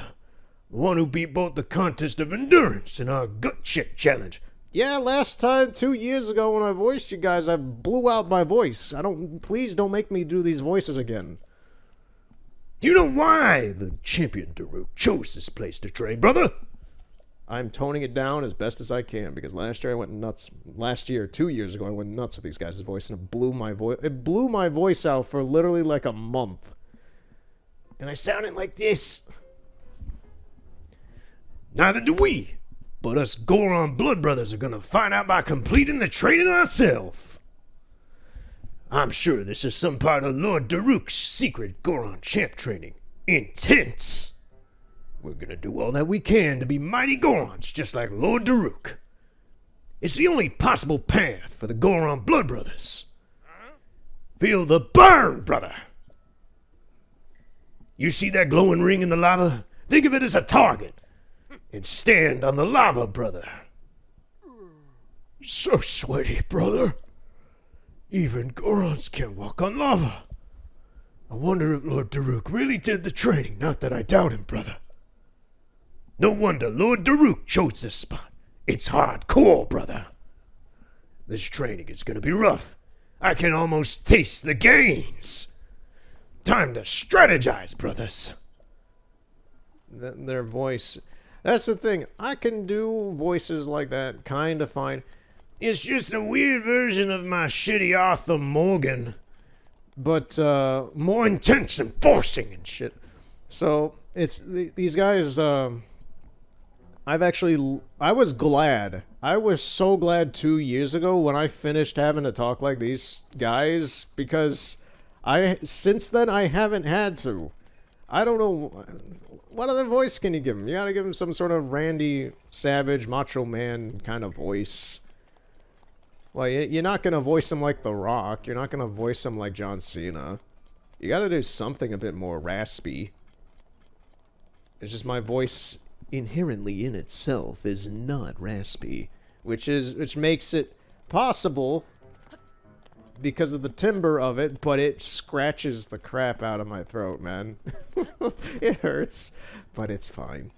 The one who beat both the contest of endurance and our gut check challenge. Yeah, last time, 2 years ago when I voiced you guys, I blew out my voice. Please don't make me do these voices again. Do you know why the champion Daruk chose this place to train, brother? I'm toning it down as best as I can, because last year I went nuts. Last year, 2 years ago, I went nuts with these guys' voice, and it blew my voice out for literally like a month. And I sounded like this. Neither do we. But us Goron Blood Brothers are gonna find out by completing the training ourselves. I'm sure this is some part of Lord Daruk's secret Goron champ training. Intense! We're gonna do all that we can to be mighty Gorons, just like Lord Daruk. It's the only possible path for the Goron Blood Brothers. Feel the burn, brother! You see that glowing ring in the lava? Think of it as a target. And stand on the lava, brother. So sweaty, brother. Even Gorons can't walk on lava. I wonder if Lord Daruk really did the training, not that I doubt him, brother. No wonder Lord Daruk chose this spot. It's hardcore, brother. This training is gonna be rough. I can almost taste the gains. Time to strategize, brothers. Their voice... That's the thing. I can do voices like that kind of fine. It's just a weird version of my shitty Arthur Morgan. But, more intense and forcing and shit. So, it's... These guys, I was glad. I was so glad 2 years ago when I finished having to talk like these guys, because since then I haven't had to. I don't know, what other voice can you give him? You gotta give him some sort of Randy Savage, Macho Man kind of voice. Well, you're not gonna voice him like The Rock, you're not gonna voice him like John Cena. You gotta do something a bit more raspy. It's just my voice... inherently in itself is not raspy, which makes it possible because of the timbre of it, but it scratches the crap out of my throat, man. It hurts, but it's fine.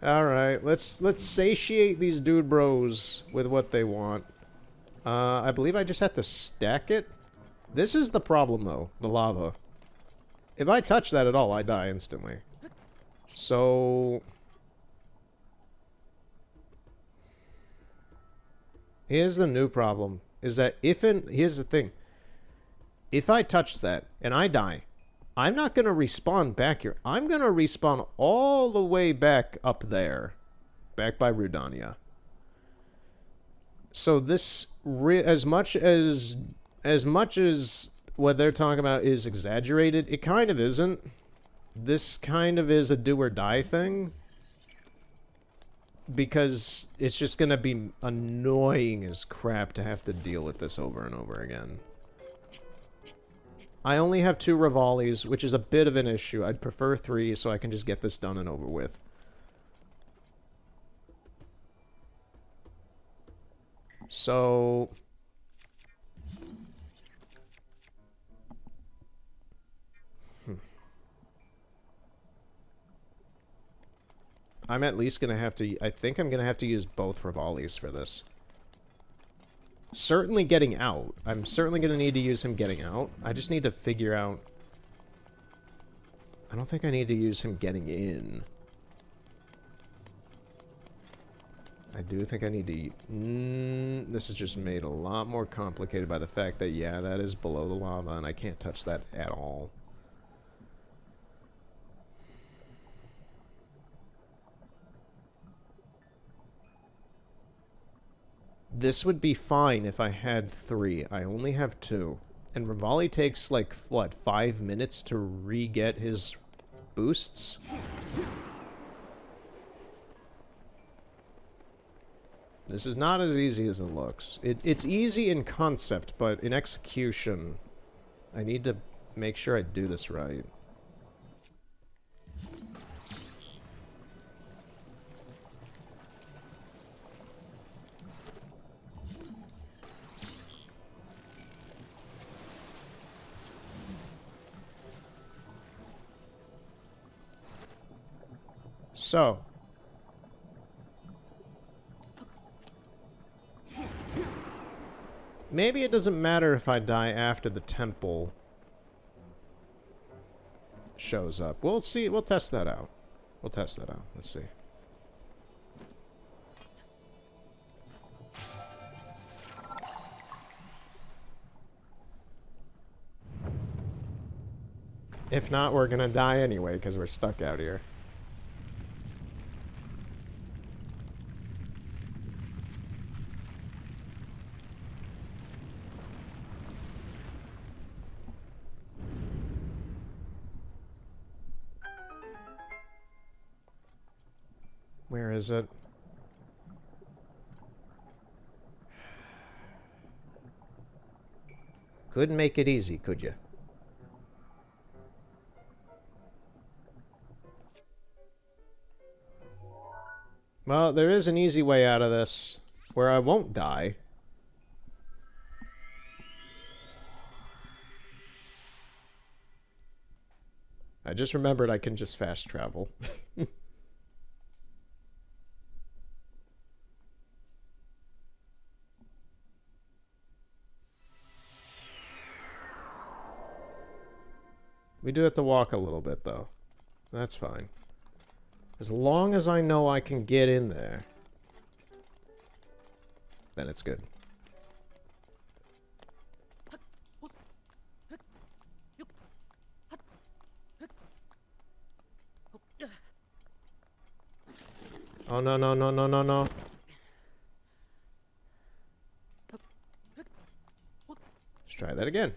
Alright, let's satiate these dude bros with what they want. I believe I just have to stack it. This is the problem, though, the lava. If I touch that at all, I die instantly. So... here's the new problem. Is that here's the thing. If I touch that, and I die, I'm not gonna respawn back here. I'm gonna respawn all the way back up there. Back by Rudania. So this... as much as what they're talking about is exaggerated, it kind of isn't. This kind of is a do or die thing. Because it's just gonna be annoying as crap to have to deal with this over and over again. I only have 2 Rivalis, which is a bit of an issue. I'd prefer 3 so I can just get this done and over with. So... I'm at least gonna have to... I think I'm gonna have to use both Rivalis for this. Certainly getting out. I'm certainly gonna need to use him getting out. I just need to figure out... I don't think I need to use him getting in. I do think I need to... this is just made a lot more complicated by the fact that, yeah, that is below the lava, and I can't touch that at all. This would be fine if I had 3. I only have 2. And Rivali takes, like, what, 5 minutes to re-get his boosts? This is not as easy as it looks. It's easy in concept, but in execution, I need to make sure I do this right. So. Maybe it doesn't matter if I die after the temple shows up. We'll see. We'll test that out. We'll test that out. Let's see. If not, we're gonna die anyway because we're stuck out here. Where is it? Couldn't make it easy, could you? Well, there is an easy way out of this, where I won't die. I just remembered I can just fast travel. We do have to walk a little bit, though. That's fine. As long as I know I can get in there, then it's good. Oh, no, no, no, no, no, no. Let's try that again.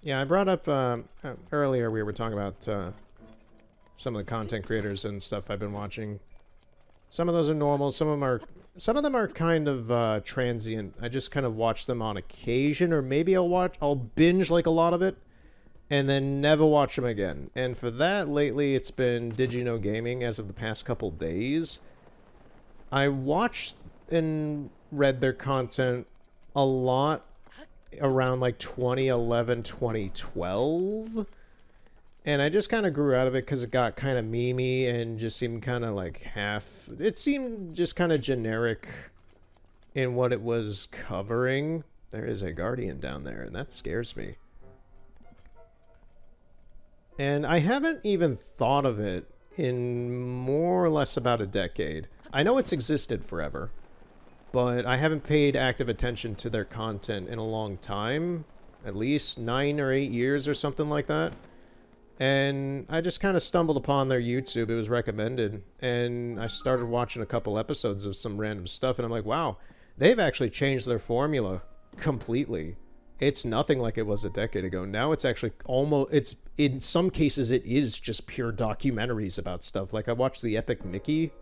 Yeah, I brought up earlier we were talking about some of the content creators and stuff I've been watching. Some of those are normal, some of them are kind of transient. I just kind of watch them on occasion, or maybe I'll binge like a lot of it and then never watch them again. And for that, lately it's been Did You Know Gaming as of the past couple days. I watched and read their content a lot around like 2011, 2012. And I just kind of grew out of it because it got kind of memey and just seemed kind of like half... It seemed just kind of generic in what it was covering. There is a guardian down there, and that scares me. And I haven't even thought of it in more or less about a decade. I know it's existed forever, but I haven't paid active attention to their content in a long time. At least 9 or 8 years or something like that. And I just kind of stumbled upon their YouTube. It was recommended. And I started watching a couple episodes of some random stuff. And I'm like, wow, they've actually changed their formula completely. It's nothing like it was a decade ago. Now it's actually almost... in some cases, it is just pure documentaries about stuff. Like I watched the Epic Mickey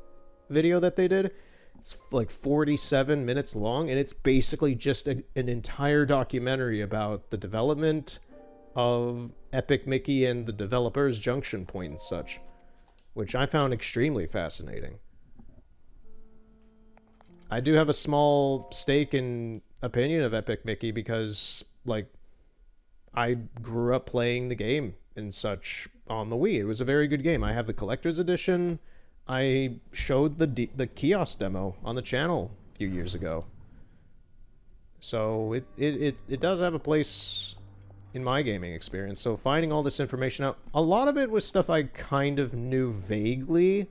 video that they did. It's like 47 minutes long. And it's basically just an entire documentary about the development of Epic Mickey and the developers' junction point and such, which I found extremely fascinating. I do have a small stake in opinion of Epic Mickey because, like, I grew up playing the game and such on the Wii. It was a very good game. I have the collector's edition. I showed the kiosk demo on the channel a few years ago. So it does have a place in my gaming experience. So finding all this information out, a lot of it was stuff I kind of knew vaguely,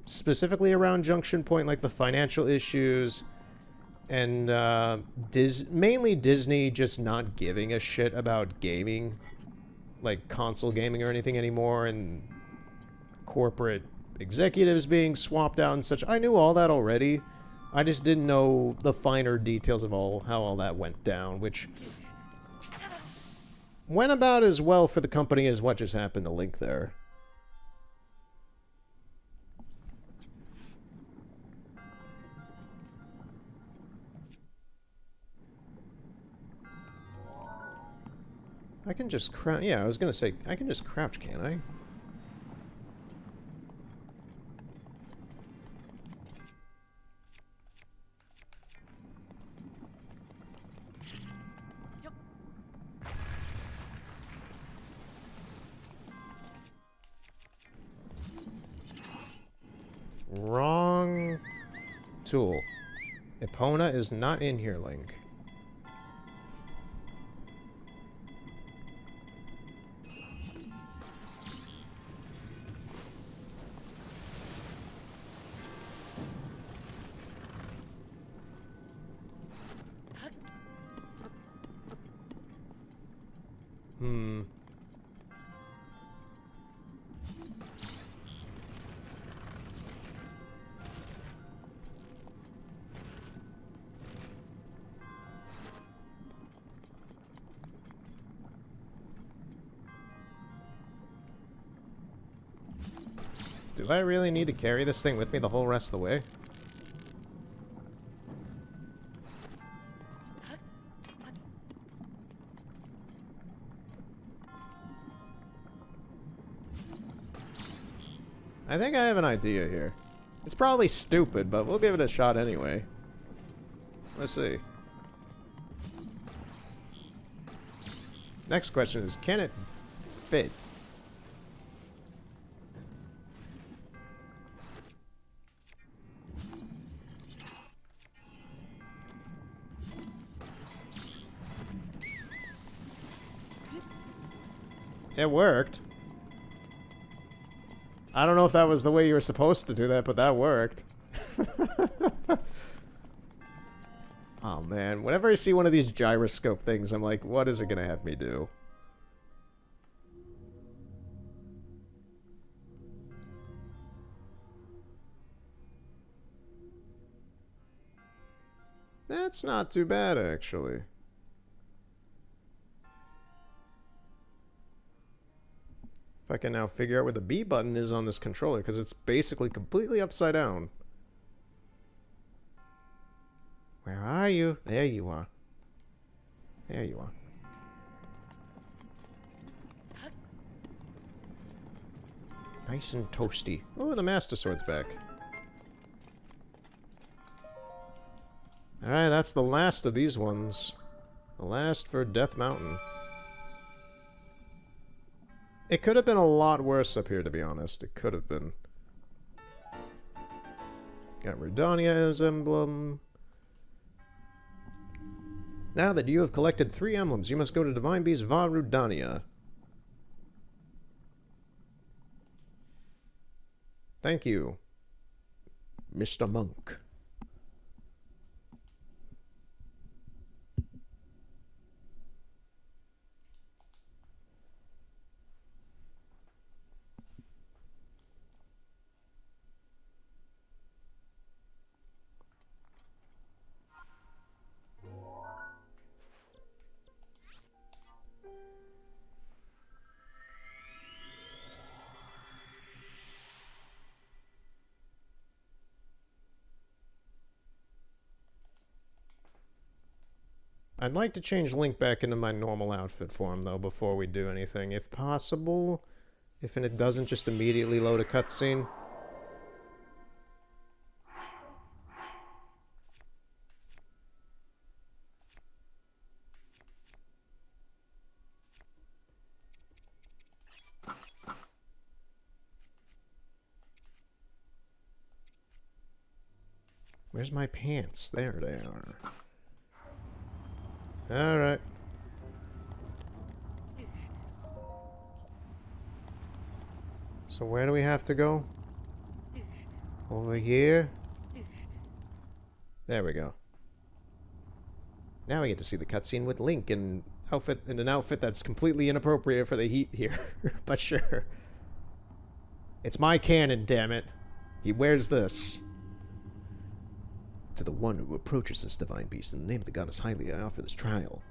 specifically around Junction Point, like the financial issues, and mainly Disney just not giving a shit about gaming, like console gaming or anything anymore, and corporate executives being swapped out and such. I knew all that already. I just didn't know the finer details of how all that went down, which went about as well for the company as what just happened to Link there. I can just crouch. Yeah, I was gonna say, I can just crouch, can't I? Wrong tool. Epona is not in here, Link. Do I really need to carry this thing with me the whole rest of the way? I think I have an idea here. It's probably stupid, but we'll give it a shot anyway. Let's see. Next question is, can it fit? It worked. I don't know if that was the way you were supposed to do that, but that worked. Oh man, whenever I see one of these gyroscope things, I'm like, what is it gonna have me do? That's not too bad, actually. If I can now figure out where the B button is on this controller, because it's basically completely upside down. Where are you? There you are. There you are. Nice and toasty. Oh, the Master Sword's back. Alright, that's the last of these ones. The last for Death Mountain. It could have been a lot worse up here, to be honest. It could have been. Got Rudania's emblem. Now that you have collected 3 emblems, you must go to Divine Beast Va Rudania. Thank you, Mr. Monk. I'd like to change Link back into my normal outfit form, though, before we do anything, if possible. If it doesn't just immediately load a cutscene. Where's my pants? There they are. Alright. So where do we have to go? Over here? There we go. Now we get to see the cutscene with Link in an outfit that's completely inappropriate for the heat here. But sure. It's my canon, damn it. He wears this. To the one who approaches this divine beast in the name of the goddess Hylia, I offer this trial.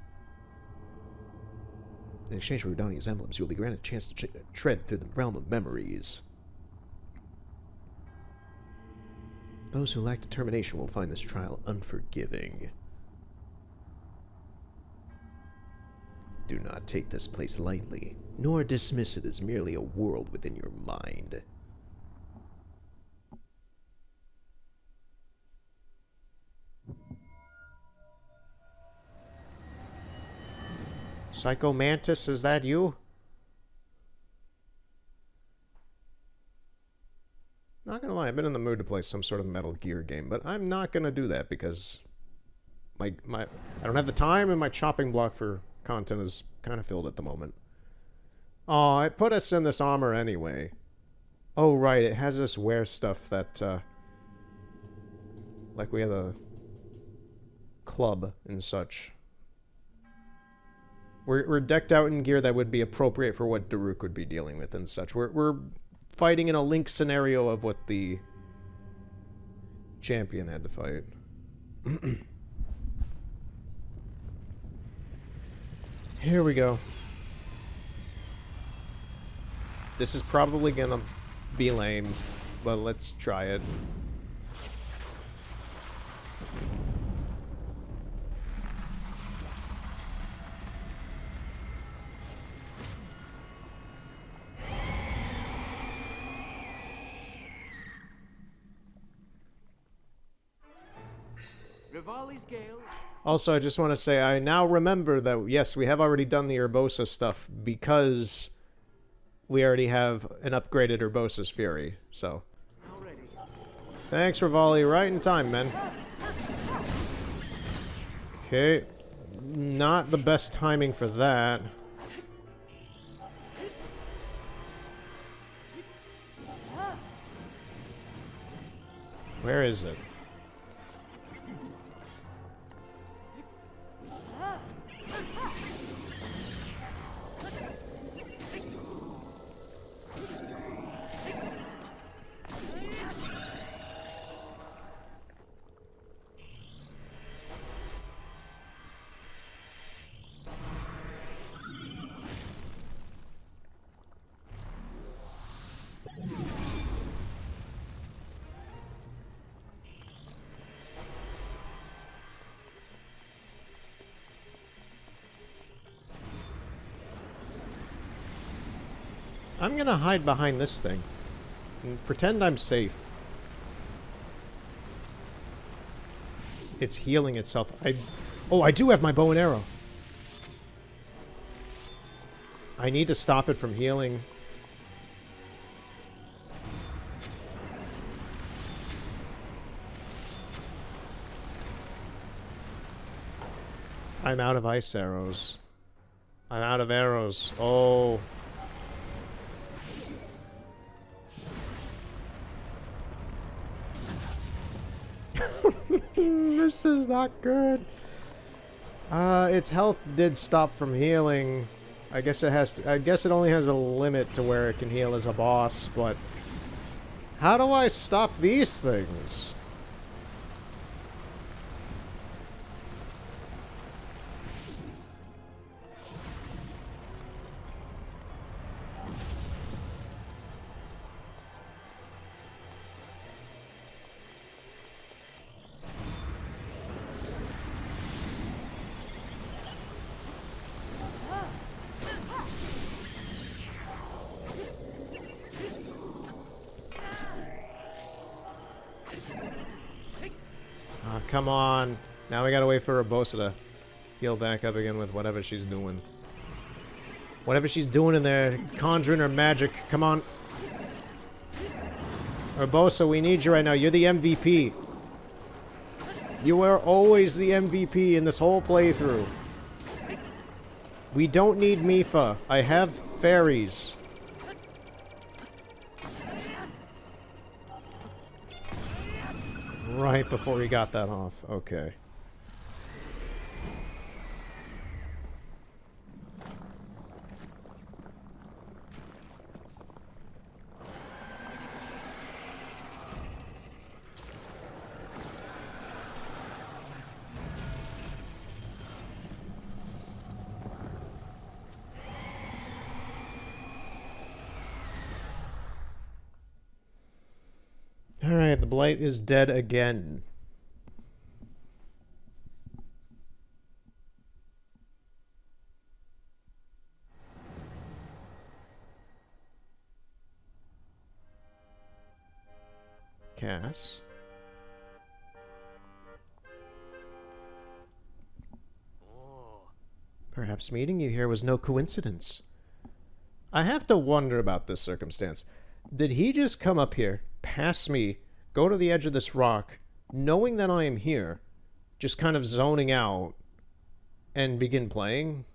In exchange for Rudania's emblems, you will be granted a chance to tread through the realm of memories. Those who lack determination will find this trial unforgiving. Do not take this place lightly, nor dismiss it as merely a world within your mind. Psycho Mantis, is that you? Not gonna lie, I've been in the mood to play some sort of Metal Gear game, but I'm not gonna do that because I don't have the time, and my chopping block for content is kind of filled at the moment. Oh, it put us in this armor anyway. Oh right, it has this wear stuff that like we have a club and such. We're decked out in gear that would be appropriate for what Daruk would be dealing with and such. We're fighting in a Link scenario of what the champion had to fight. Here we go. This is probably gonna be lame, but let's try it. Also, I just want to say, I now remember that, yes, we have already done the Urbosa stuff because we already have an upgraded Urbosa's Fury, so. Thanks, Rivali. Right in time, man. Okay. Not the best timing for that. Where is it? I'm gonna hide behind this thing and pretend I'm safe. It's healing itself. Oh, I do have my bow and arrow. I need to stop it from healing. I'm out of ice arrows. I'm out of arrows. Oh. This is not good. Its health did stop from healing. I guess it has to, I guess it only has a limit to where it can heal as a boss, but how do I stop these things? Come on. Now we gotta wait for Urbosa to heal back up again with whatever she's doing. Whatever she's doing in there, conjuring her magic. Come on. Urbosa, we need you right now. You're the MVP. You are always the MVP in this whole playthrough. We don't need Mipha. I have fairies. Right before we got that off. Okay. Alright, the blight is dead again. Cass. Perhaps meeting you here was no coincidence. I have to wonder about this circumstance. Did he just come up here, pass me, go to the edge of this rock, knowing that I am here, just kind of zoning out, and begin playing?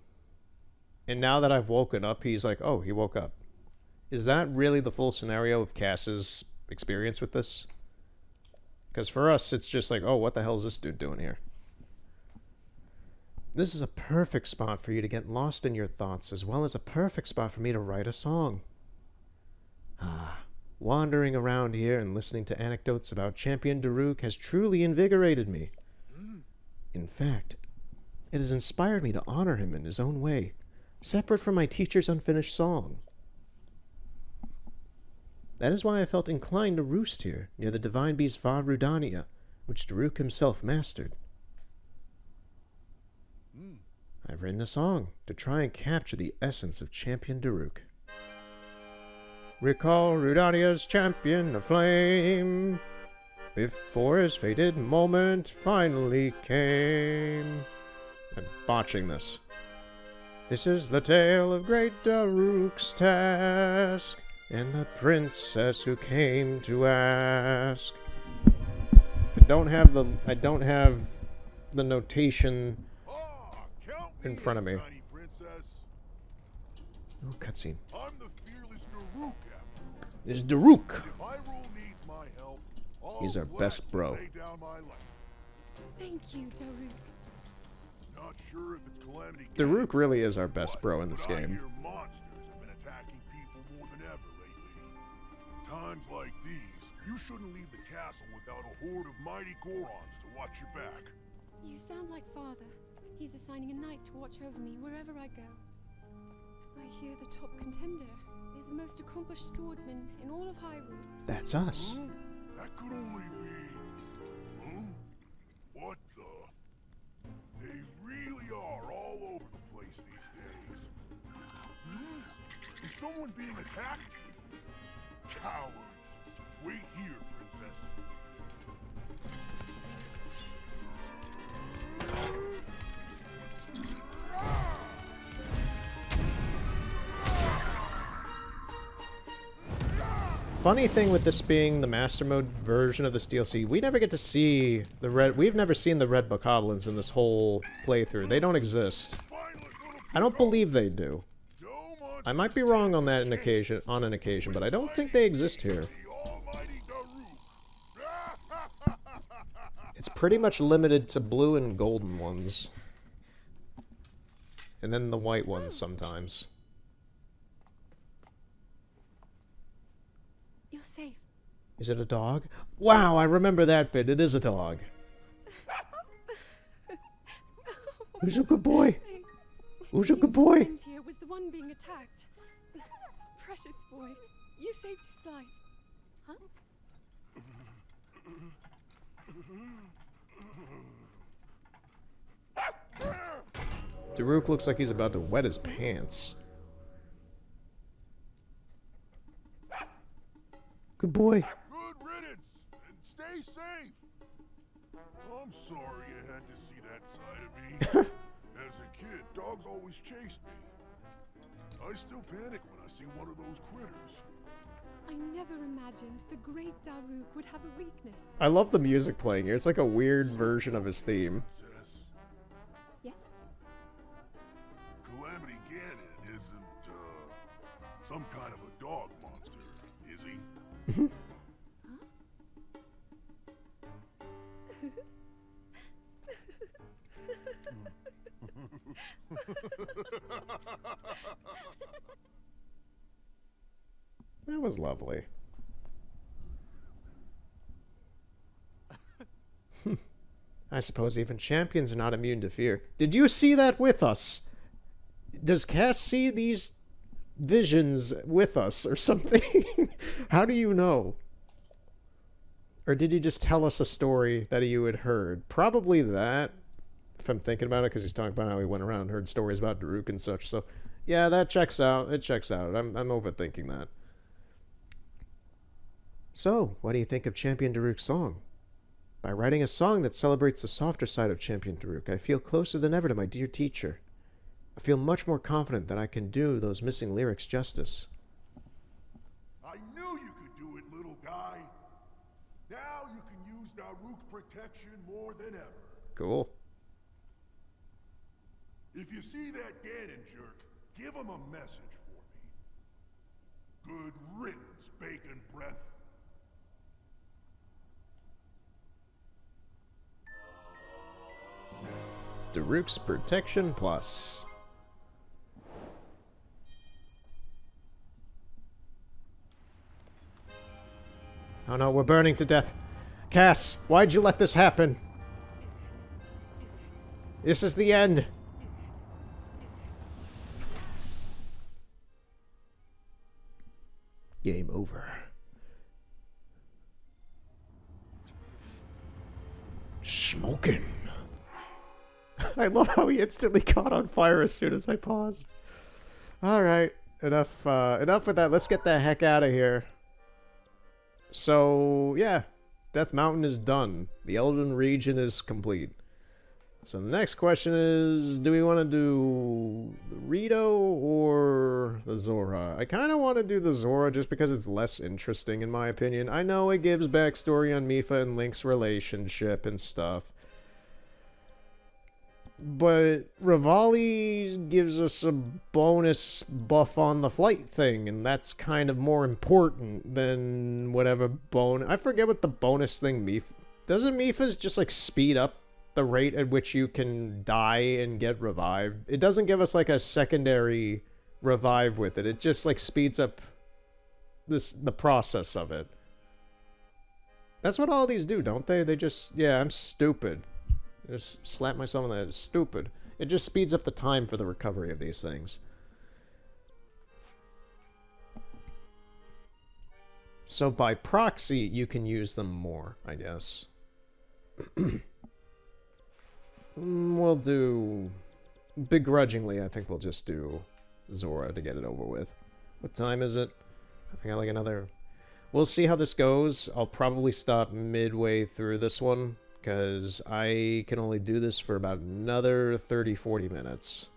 And now that I've woken up, he's like, oh, he woke up. Is that really the full scenario of Cass's experience with this? Because for us, it's just like, oh, what the hell is this dude doing here? This is a perfect spot for you to get lost in your thoughts, as well as a perfect spot for me to write a song. Wandering around here and listening to anecdotes about Champion Daruk has truly invigorated me. In fact, it has inspired me to honor him in his own way, separate from my teacher's unfinished song. That is why I felt inclined to roost here, near the divine beast Var Rudania, which Daruk himself mastered. I've written a song to try and capture the essence of Champion Daruk. Recall Rudania's champion aflame, before his fated moment finally came. I'm botching this. This is the tale of great Daruk's task, and the princess who came to ask. I don't have the notation in front of me. Oh, cutscene. I'm the fearless Daruk, There's Daruk. If Hyrule needs my help, He's our best bro. lay down my life. Thank you, Daruk. Not sure if it's Calamity Daruk really is our best bro in this but I game. hear monsters have been attacking people more than ever lately. Times like these, you shouldn't leave the castle without a horde of mighty Gorons to watch your back. You sound like Father. He's assigning a knight to watch over me wherever I go. I hear the top contender is the most accomplished swordsman in all of Hyrule. That's us. Huh? That could only be... Huh? What the... They really are all over the place these days. Is someone being attacked? Cowards! Wait here, princess. Funny thing with this being the Master Mode version of this DLC, we never get to see the red. We've never seen the red bokoblins in this whole playthrough. They don't exist. I don't believe they do. I might be wrong on that on an occasion, but I don't think they exist here. It's pretty much limited to blue and golden ones. And then the white ones sometimes. You're safe. Is it a dog? Wow, I remember that bit. It is a dog. Who's a good boy? Who's a good boy? Friend here was the one being attacked. Precious boy, you saved his life. Huh? Daruk looks like he's about to wet his pants. Good boy. Good riddance, and stay safe. I'm sorry you had to see that side of me. As a kid, dogs always chased me. I still panic when I see one of those critters. I never imagined the great Daruk would have a weakness. I love the music playing here. It's like a weird version of his theme. Princess, Yes? Calamity Ganon isn't, some kind of a dog monster, is he? That was lovely. I suppose even champions are not immune to fear. Did you see that with us? Does Cass see these visions with us or something? How do you know? Or did he just tell us a story that you had heard? Probably that, if I'm thinking about it, because he's talking about how he went around and heard stories about Daruk and such. So, yeah, that checks out. It checks out. I'm overthinking that. So, what do you think of Champion Daruk's song? By writing a song that celebrates the softer side of Champion Daruk, I feel closer than ever to my dear teacher. I feel much more confident that I can do those missing lyrics justice. I knew you could do it, little guy. Now you can use Daruk's protection more than ever. Cool. If you see that Ganon jerk, give him a message for me. Good riddance, bacon breath. Daruk's Protection Plus. Oh no, we're burning to death. Cass, why'd you let this happen? This is the end. Game over. smoking. I love how he instantly caught on fire as soon as I paused. Alright, enough with that. Let's get the heck out of here. So, yeah. Death Mountain is done. The Elden region is complete. So the next question is, do we want to do the Rito or the Zora? I kind of want to do the Zora just because it's less interesting in my opinion. I know it gives backstory on Mipha and Link's relationship and stuff. But Rivali gives us a bonus buff on the flight thing, and that's kind of more important than whatever bonus. I forget what the bonus thing Mipha... Doesn't Mipha's just like speed up the rate at which you can die and get revived? It doesn't give us like a secondary revive with it. It just like speeds up the process of it. That's what all these do, don't they? They just... Yeah, I'm stupid. Just slap myself on the head. Stupid. It just speeds up the time for the recovery of these things. So by proxy, you can use them more, I guess. We'll do... Begrudgingly, I think we'll just do Zora to get it over with. What time is it? I got like another... We'll see how this goes. I'll probably stop midway through this one, because I can only do this for about another 30-40 minutes.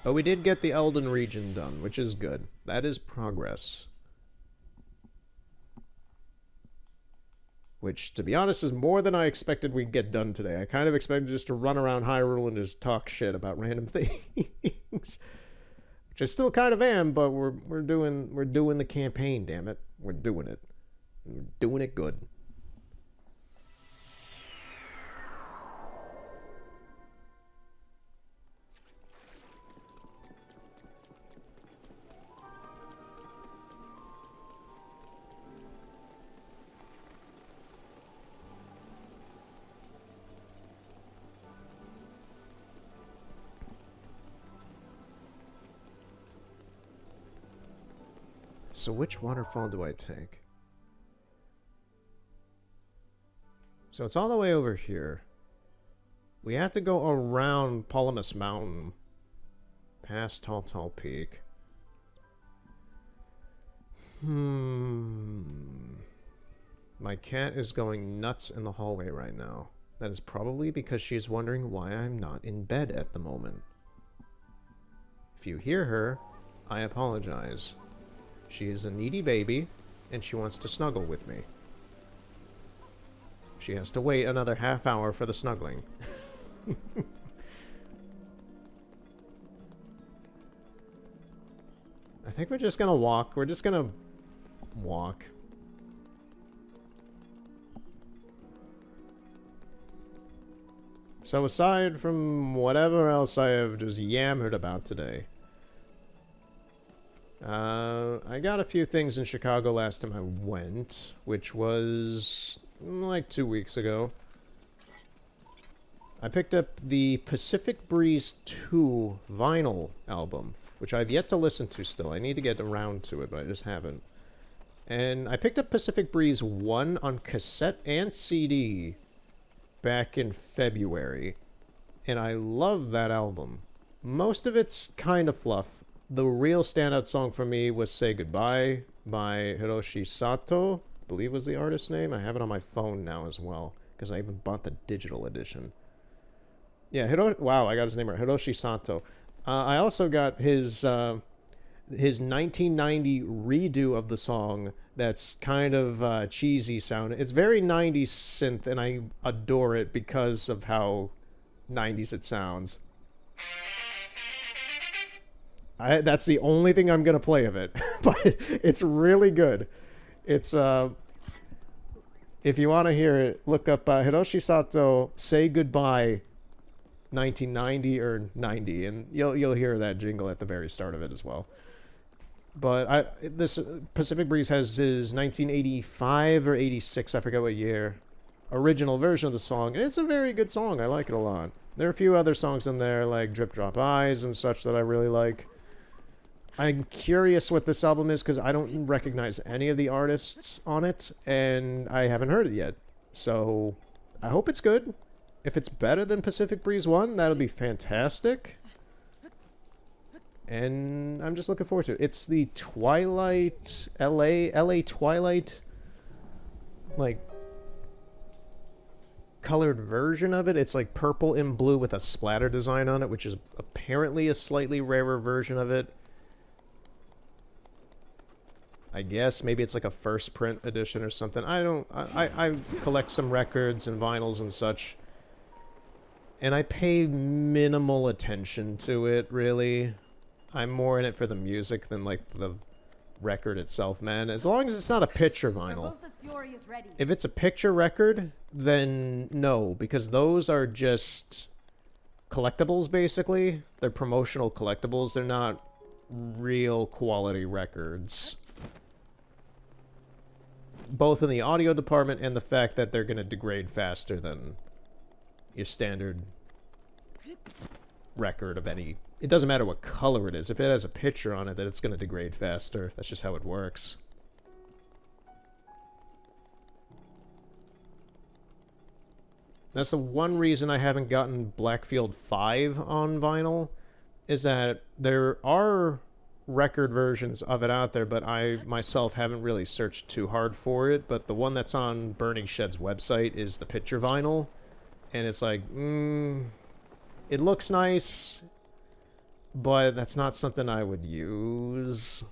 But we did get the Elden region done, which is good. That is progress. Which, to be honest, is more than I expected we'd get done today. I kind of expected just to run around Hyrule and just talk shit about random things. Which I still kind of am, but we're doing the campaign, damn it. We're doing it. We're doing it good. So which waterfall do I take? So it's all the way over here. We have to go around Polymus Mountain. Past Tall Peak. My cat is going nuts in the hallway right now. That is probably because she is wondering why I'm not in bed at the moment. If you hear her, I apologize. She is a needy baby, and she wants to snuggle with me. She has to wait another half hour for the snuggling. I think we're just gonna walk. We're just gonna walk. So aside from whatever else I have just yammered about today, I got a few things in Chicago last time I went, which was like 2 weeks ago. I picked up the Pacific Breeze 2 vinyl album, which I've yet to listen to still. I need to get around to it, but I just haven't. And I picked up Pacific Breeze 1 on cassette and CD back in February, and I love that album. Most of it's kind of fluff. The real standout song for me was Say Goodbye by Hiroshi Sato, I believe was the artist's name. I have it on my phone now as well, because I even bought the digital edition. Yeah, wow, I got his name right. Hiroshi Sato. I also got his 1990 redo of the song that's kind of cheesy sound. It's very 90s synth, and I adore it because of how 90s it sounds. That's the only thing I'm gonna play of it, but it's really good. It's if you want to hear it, look up Hiroshi Sato "Say Goodbye" 1990 or 90, and you'll hear that jingle at the very start of it as well. But this Pacific Breeze has his 1985 or 86, I forget what year, original version of the song, and it's a very good song. I like it a lot. There are a few other songs in there like Drip Drop Eyes and such that I really like. I'm curious what this album is because I don't recognize any of the artists on it, and I haven't heard it yet. So I hope it's good. If it's better than Pacific Breeze 1, that'll be fantastic. And I'm just looking forward to it. It's the Twilight, LA Twilight, like, colored version of it. It's like purple and blue with a splatter design on it, which is apparently a slightly rarer version of it. I guess maybe it's like a first print edition or something. I collect some records and vinyls and such, and I pay minimal attention to it, really. I'm more in it for the music than like the record itself, man. As long as it's not a picture vinyl. If it's a picture record, then no, because those are just collectibles, basically. They're promotional collectibles. They're not real quality records. Both in the audio department and the fact that they're going to degrade faster than your standard record of any... It doesn't matter what color it is. If it has a picture on it, then it's going to degrade faster. That's just how it works. That's the one reason I haven't gotten Blackfield 5 on vinyl, is that there are record versions of it out there, but I myself haven't really searched too hard for it. But the one that's on Burning Shed's website is the picture vinyl, and it's like, it looks nice, but that's not something I would use.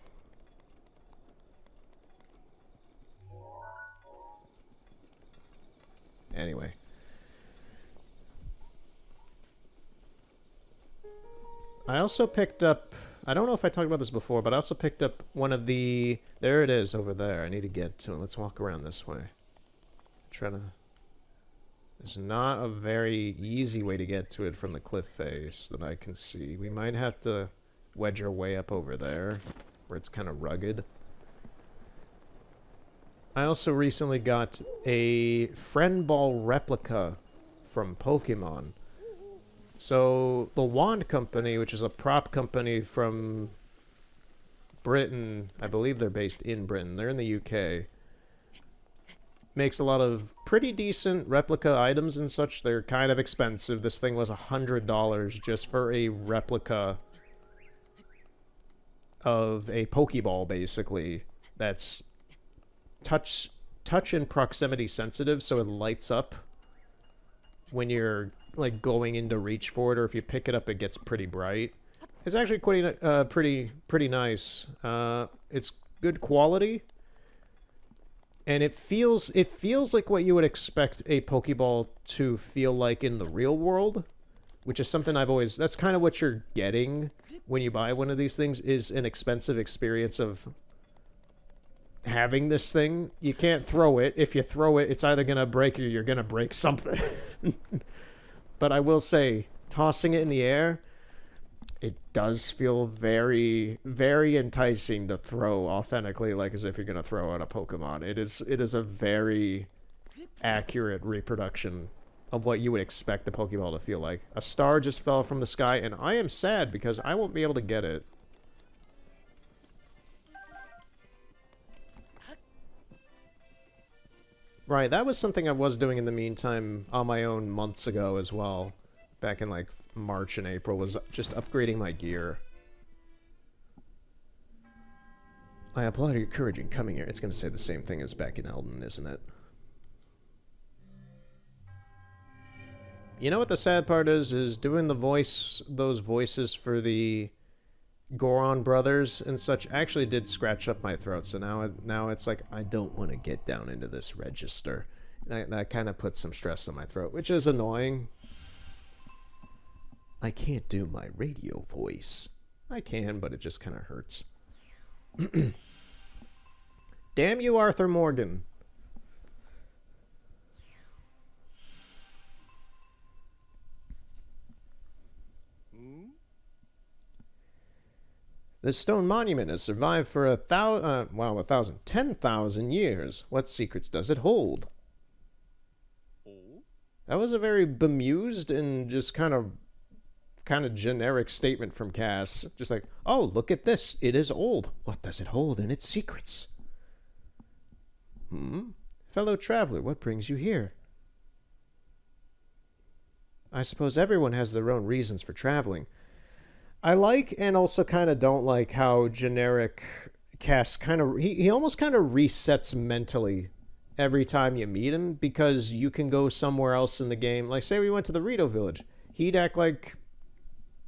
Anyway. I also picked up... I don't know if I talked about this before, but I also picked up one of the... There it is over there. I need to get to it. Let's walk around this way. Try to... There's not a very easy way to get to it from the cliff face that I can see. We might have to wedge our way up over there, where it's kind of rugged. I also recently got a friend ball replica from Pokemon. So, the Wand Company, which is a prop company from Britain, I believe they're based in Britain, they're in the UK, makes a lot of pretty decent replica items and such. They're kind of expensive. This thing was $100 just for a replica of a Pokeball, basically, that's touch and proximity sensitive, so it lights up when you're like going in to reach for it, or if you pick it up, it gets pretty bright. It's actually quite pretty nice. It's good quality, and it feels like what you would expect a Pokeball to feel like in the real world, which is something I've always... That's kind of what you're getting when you buy one of these things, is an expensive experience of having this thing. You can't throw it. If you throw it, it's either gonna break or you're gonna break something. But I will say, tossing it in the air, it does feel very, very enticing to throw authentically, like as if you're going to throw out a Pokemon. It is a very accurate reproduction of what you would expect a Pokeball to feel like. A star just fell from the sky, and I am sad because I won't be able to get it. Right, that was something I was doing in the meantime on my own months ago as well. Back in like March and April, was just upgrading my gear. I applaud your courage in coming here. It's going to say the same thing as back in Elden, isn't it? You know what the sad part is doing those voices for the Goron brothers and such actually did scratch up my throat, so now it's like I don't want to get down into this register. That kind of puts some stress on my throat, which is annoying. I can't do my radio voice. I can, but it just kind of hurts. Damn you, Arthur Morgan. This stone monument has survived for 10,000 years. What secrets does it hold? That was a very bemused and just kind of kind of generic statement from Cass. Just like, oh, look at this. It is old. What does it hold in its secrets? Fellow traveler, what brings you here? I suppose everyone has their own reasons for traveling. I like and also kind of don't like how generic Cass kind of... He almost kind of resets mentally every time you meet him, because you can go somewhere else in the game. Like, say we went to the Rito village. He'd act like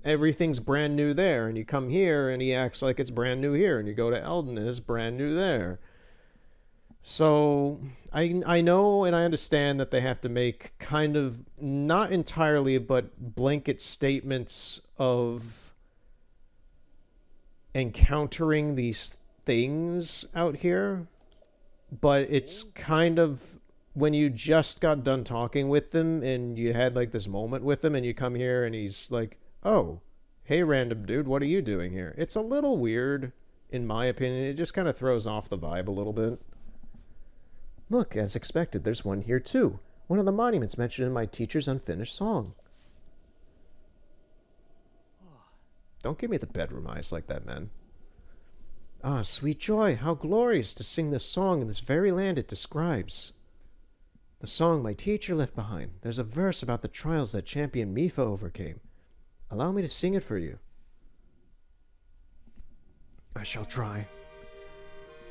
everything's brand new there, and you come here and he acts like it's brand new here, and you go to Eldon and it's brand new there. So I know and I understand that they have to make kind of, not entirely, but blanket statements of encountering these things out here. But it's kind of, when you just got done talking with them and you had like this moment with him and you come here and he's like, oh, hey random dude, what are you doing here? It's a little weird, in my opinion. It just kind of throws off the vibe a little bit. Look, as expected, there's one here too. One of the monuments mentioned in my teacher's unfinished song. Don't give me the bedroom eyes like that, man. Ah, sweet joy, how glorious to sing this song in this very land it describes. The song my teacher left behind. There's a verse about the trials that champion Mifa overcame. Allow me to sing it for you. I shall try.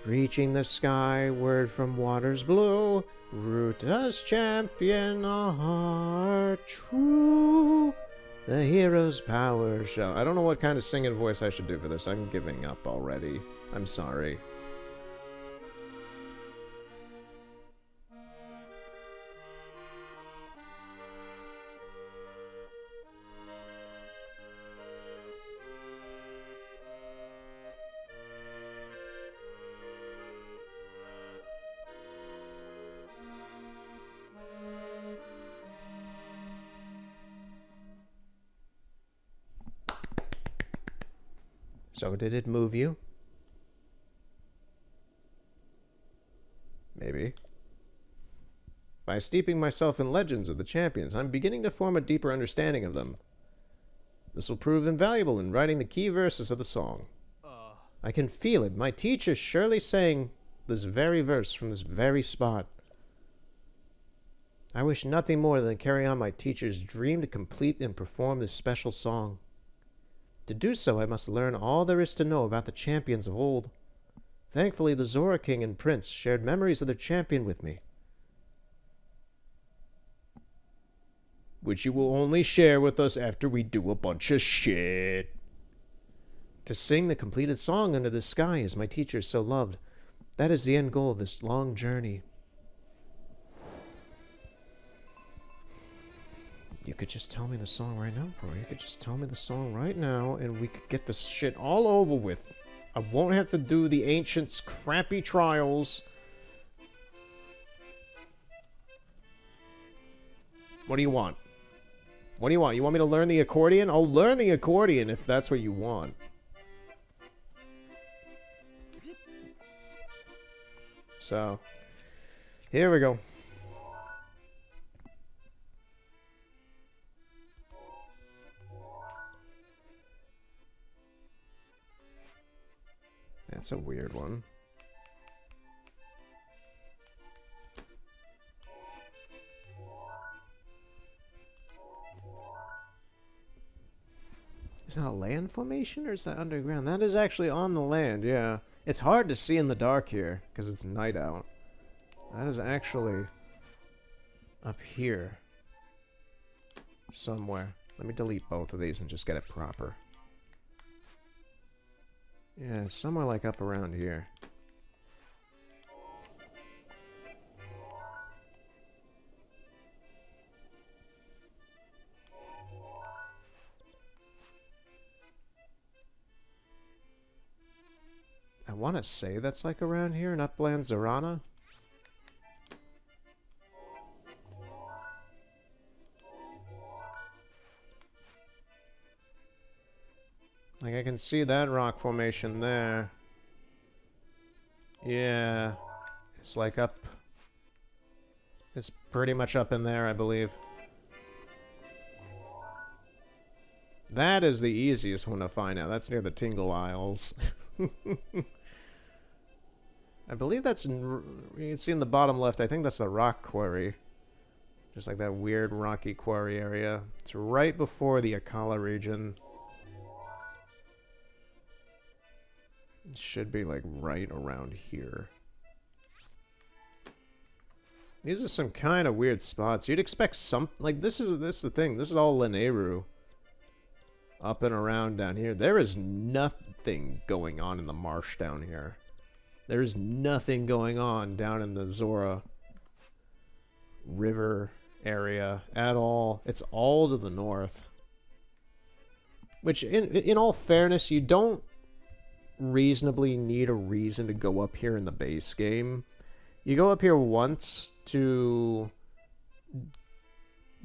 Reaching the skyward from waters blue, Ruta's champion are true. The hero's power shall... I don't know what kind of singing voice I should do for this. I'm giving up already. I'm sorry. So did it move you? Maybe. By steeping myself in legends of the champions, I'm beginning to form a deeper understanding of them. This will prove invaluable in writing the key verses of the song. I can feel it. My teacher surely sang this very verse from this very spot. I wish nothing more than to carry on my teacher's dream to complete and perform this special song. To do so, I must learn all there is to know about the champions of old. Thankfully, the Zora King and Prince shared memories of their champion with me, which you will only share with us after we do a bunch of shit. To sing the completed song under the sky as my teacher so loved. That is the end goal of this long journey. You could just tell me the song right now, bro. You could just tell me the song right now, and we could get this shit all over with. I won't have to do the ancients' crappy trials. What do you want? What do you want? You want me to learn the accordion? I'll learn the accordion if that's what you want. So, here we go. That's a weird one. Is that a land formation or is that underground? That is actually on the land, yeah. It's hard to see in the dark here because it's night out. That is actually up here somewhere. Let me delete both of these and just get it proper. Yeah, it's somewhere like up around here. I want to say that's like around here in Upland Zarana. Like, I can see that rock formation there. Yeah. It's like up... It's pretty much up in there, I believe. That is the easiest one to find out. That's near the Tingle Isles. I believe that's... You can see in the bottom left, I think that's the rock quarry. Just like that weird rocky quarry area. It's right before the Akala region. It should be like right around here. These are some kind of weird spots. You'd expect some... Like, this is the thing. This is all Lanayru. Up and around down here. There is nothing going on in the marsh down here. There is nothing going on down in the Zora River area at all. It's all to the north. Which, in all fairness, you don't reasonably need a reason to go up here in the base game. You go up here once to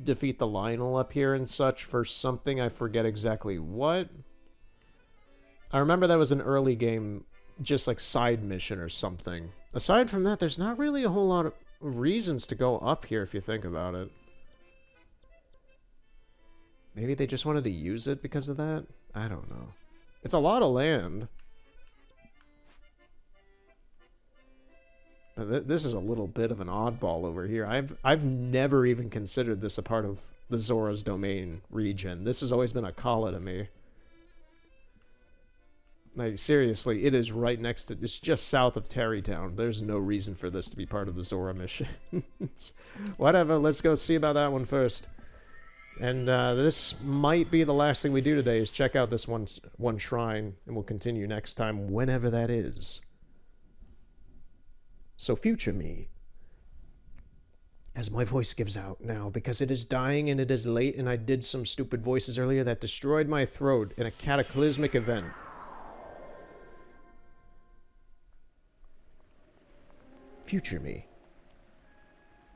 defeat the Lionel up here and such for something, I forget exactly what. I remember that was an early game, just like side mission or something. Aside from that, there's not really a whole lot of reasons to go up here if you think about it. Maybe they just wanted to use it because of that? I don't know. It's a lot of land. But this is a little bit of an oddball over here. I've never even considered this a part of the Zora's Domain region. This has always been a Kala to me. Like, seriously, it is right next to... It's just south of Terrytown. There's no reason for this to be part of the Zora mission. Whatever, let's go see about that one first. And this might be the last thing we do today, is check out this one shrine, and we'll continue next time, whenever that is. So future me, as my voice gives out now, because it is dying and it is late, and I did some stupid voices earlier that destroyed my throat in a cataclysmic event. Future me,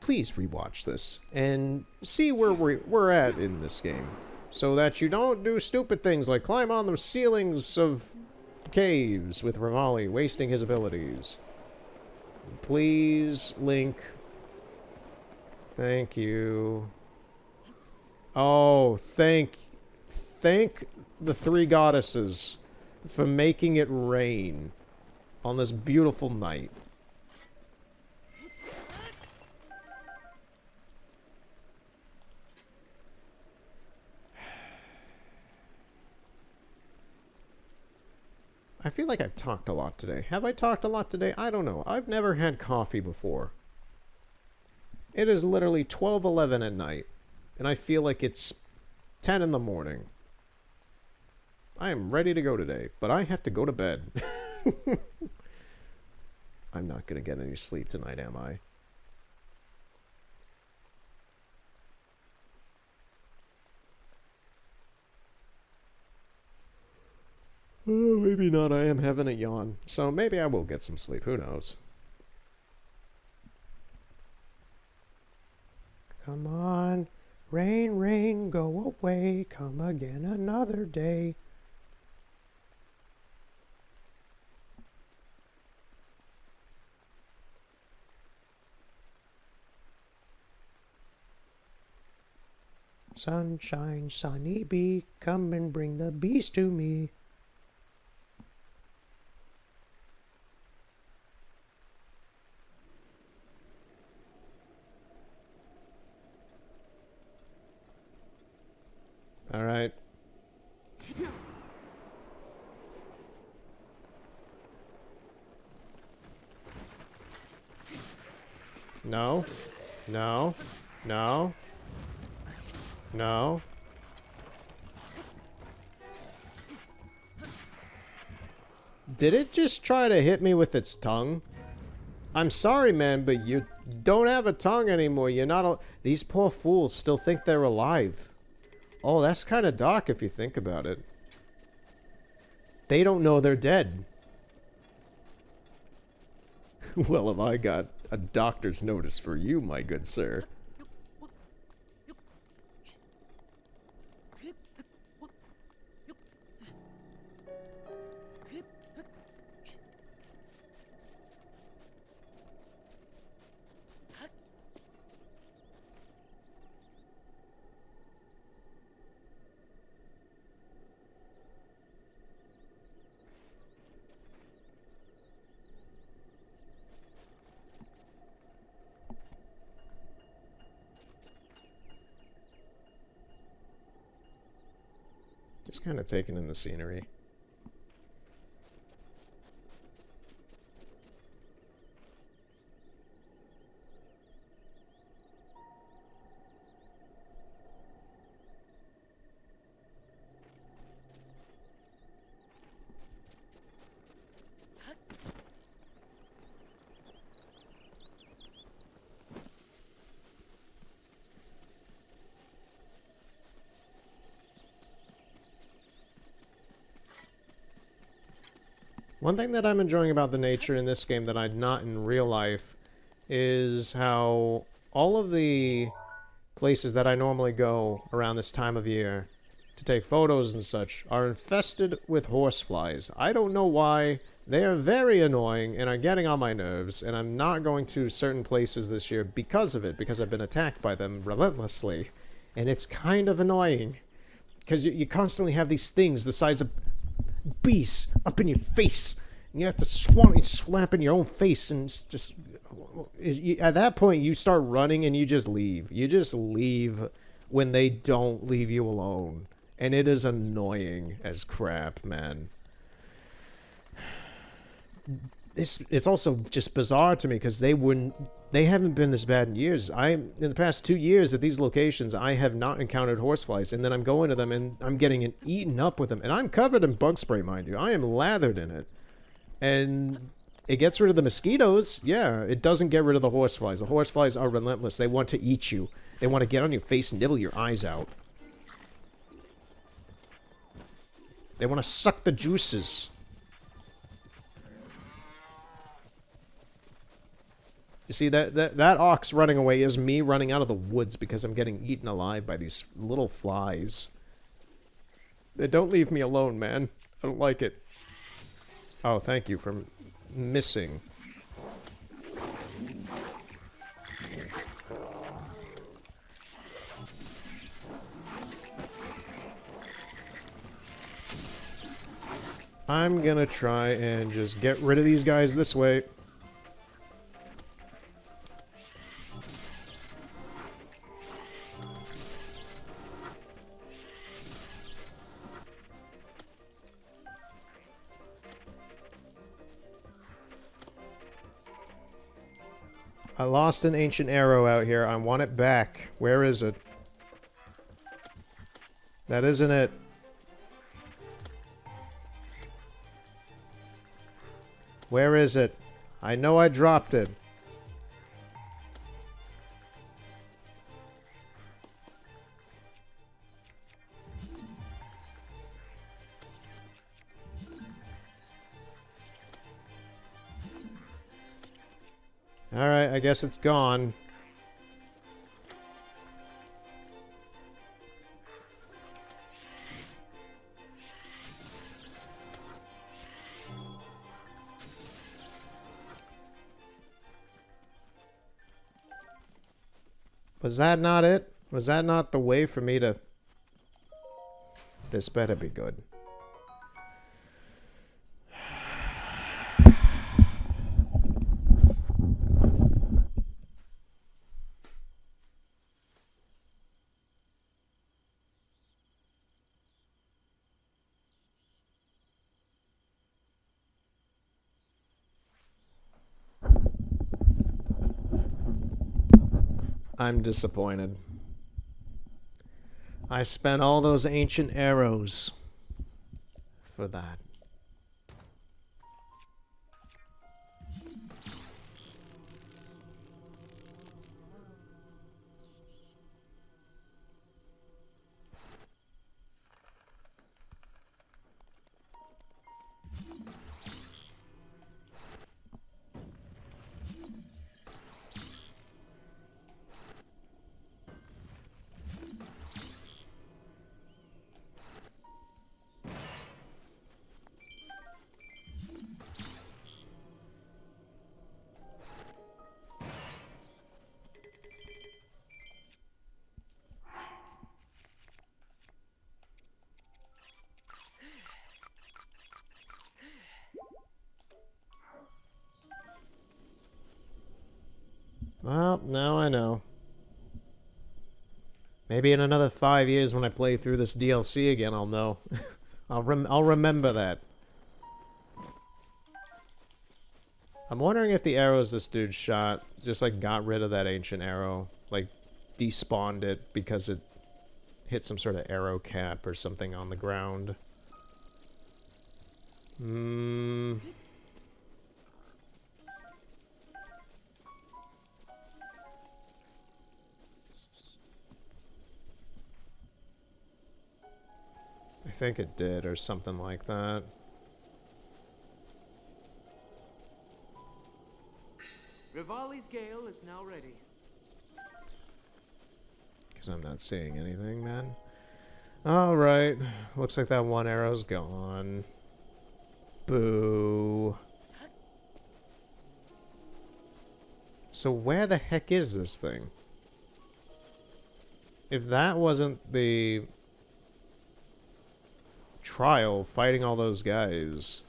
please rewatch this and see where we're at in this game, so that you don't do stupid things like climb on the ceilings of caves with Rivali, wasting his abilities. Please, Link. Thank you. Oh, thank the three goddesses for making it rain on this beautiful night. I feel like I've talked a lot today. Have I talked a lot today? I don't know. I've never had coffee before. It is literally 12:11 at night, and I feel like it's 10 in the morning. I am ready to go today, but I have to go to bed. I'm not going to get any sleep tonight, am I? Oh, maybe not. I am having a yawn. So maybe I will get some sleep. Who knows? Come on. Rain, rain, go away. Come again another day. Sunshine, sunny bee, come and bring the bees to me. All right. No. No. No. No. Did it just try to hit me with its tongue? I'm sorry, man, but you don't have a tongue anymore. You're not... These poor fools still think they're alive. Oh, that's kind of dark if you think about it. They don't know they're dead. Well, have I got a doctor's notice for you, my good sir. Just kind of taking in the scenery. One thing that I'm enjoying about the nature in this game that I'm not in real life is how all of the places that I normally go around this time of year to take photos and such are infested with horseflies. I don't know why. They are very annoying and are getting on my nerves, and I'm not going to certain places this year because of it, because I've been attacked by them relentlessly. And it's kind of annoying. Because you constantly have these things the size of beasts up in your face, and you have to slap in your own face, and it's just at that point you start running and you just leave when they don't leave you alone, and it is annoying as crap, man. It's also just bizarre to me because they haven't been this bad in years. In the past 2 years at these locations, I have not encountered horseflies, and then I'm going to them and I'm getting eaten up with them. And I'm covered in bug spray, mind you. I am lathered in it. And it gets rid of the mosquitoes. Yeah, it doesn't get rid of the horseflies. The horseflies are relentless. They want to eat you. They want to get on your face and nibble your eyes out. They want to suck the juices. You see, that ox running away is me running out of the woods because I'm getting eaten alive by these little flies. They don't leave me alone, man. I don't like it. Oh, thank you for missing. I'm gonna try and just get rid of these guys this way. I lost an ancient arrow out here. I want it back. Where is it? That isn't it. Where is it? I know I dropped it. Alright, I guess it's gone. Was that not it? Was that not the way for me to... This better be good. I'm disappointed. I spent all those ancient arrows for that. Well, now I know. Maybe in another 5 years when I play through this DLC again, I'll know. I'll remember that. I'm wondering if the arrows this dude shot just, like, got rid of that ancient arrow. Like, despawned it because it hit some sort of arrow cap or something on the ground. I think it did, or something like that. Rivali's gale is now ready. Because I'm not seeing anything, man. Alright. Looks like that one arrow's gone. Boo. So where the heck is this thing? If that wasn't the trial fighting all those guys,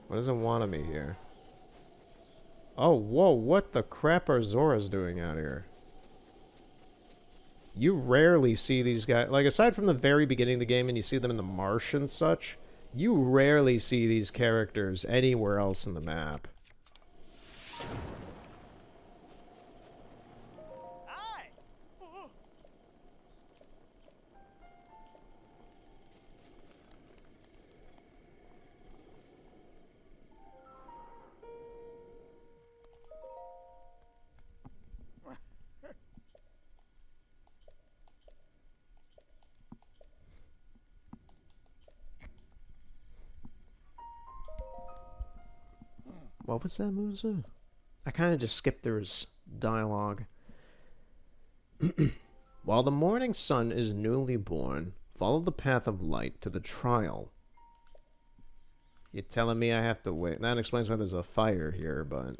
what does it want of me here? Oh, whoa, what the crap are Zoras doing out here? You rarely see these guys, like, aside from the very beginning of the game and you see them in the marsh and such, you rarely see these characters anywhere else in the map. Hi. What was that, Musa? I kind of just skipped through his dialogue. While the morning sun is newly born, follow the path of light to the trial. You're telling me I have to wait? That explains why there's a fire here, but...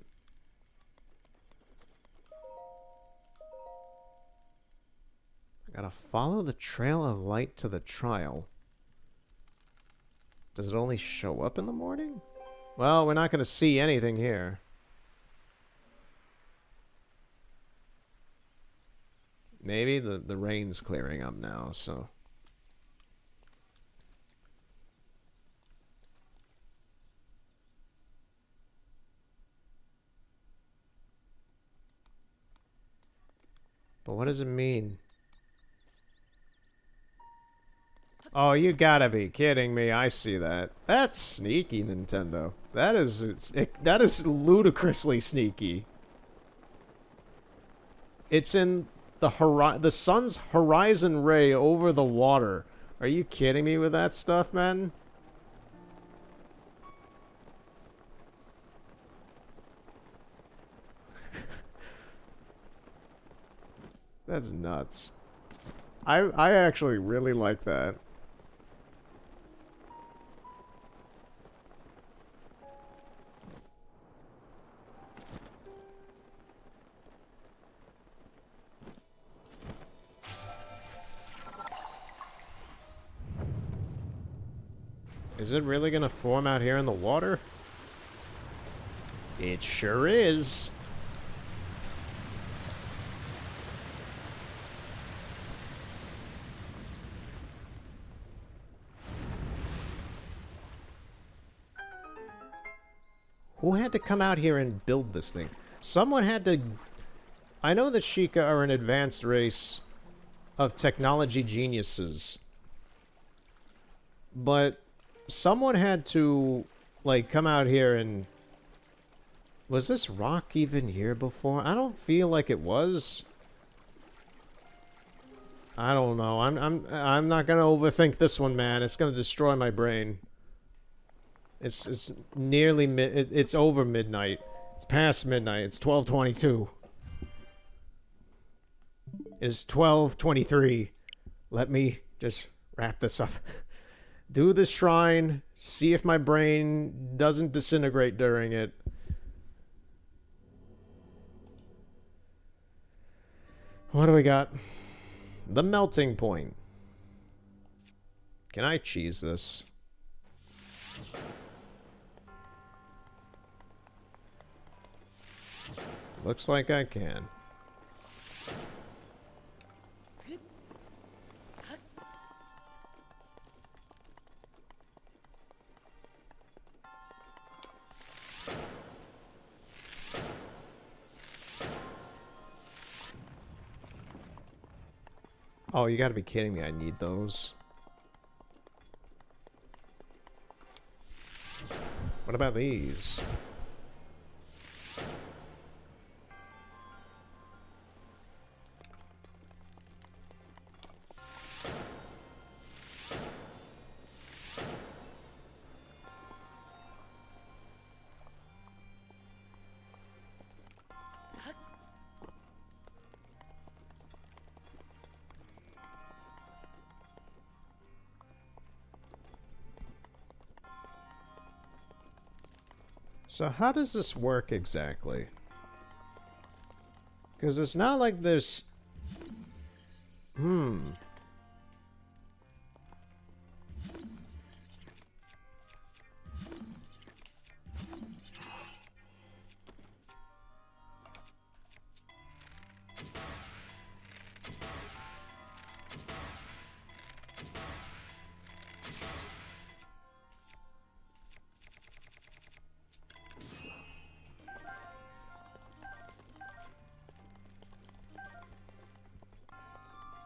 I gotta follow the trail of light to the trial. Does it only show up in the morning? Well, we're not gonna see anything here. Maybe the rain's clearing up now, so... But what does it mean? Oh, you gotta be kidding me. I see that. That's sneaky, Nintendo. That is ludicrously sneaky. It's in the sun's horizon ray over the water. Are you kidding me with that stuff, man? That's nuts. I actually really like that. Is it really gonna form out here in the water? It sure is. Who had to come out here and build this thing? Someone had to... I know that Sheikah are an advanced race of technology geniuses. But someone had to, like, come out here and... Was this rock even here before? I don't feel like it was. I don't know. I'm not gonna overthink this one, man. It's gonna destroy my brain. It's nearly it's over midnight. It's past midnight. It's 12:22. It's 12:23. Let me just wrap this up. Do the shrine. See if my brain doesn't disintegrate during it. What do we got? The melting point. Can I cheese this? Looks like I can. Oh, you gotta be kidding me. I need those. What about these? So how does this work exactly? Because it's not like there's...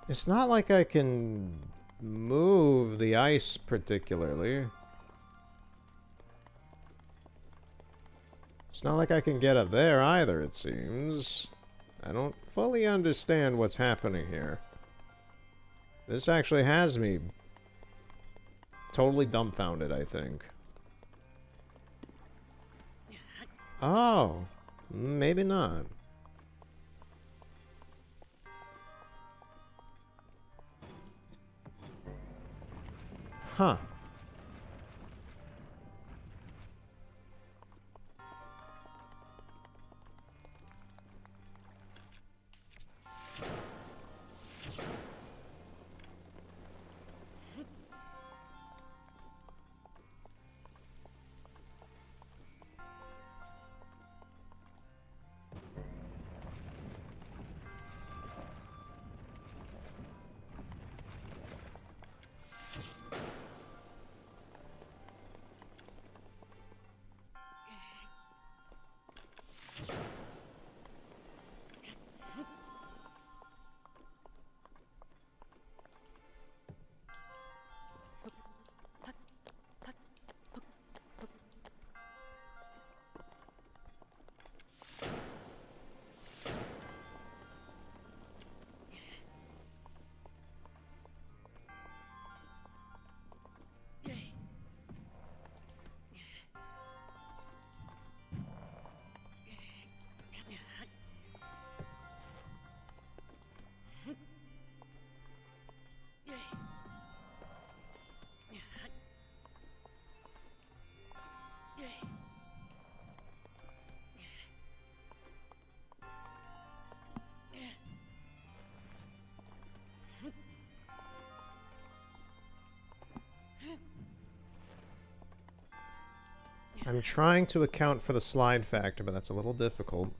It's not like I can move the ice particularly. It's not like I can get up there either, it seems. I don't fully understand what's happening here. This actually has me totally dumbfounded, I think. Oh, maybe not. Huh. I'm trying to account for the slide factor, but that's a little difficult.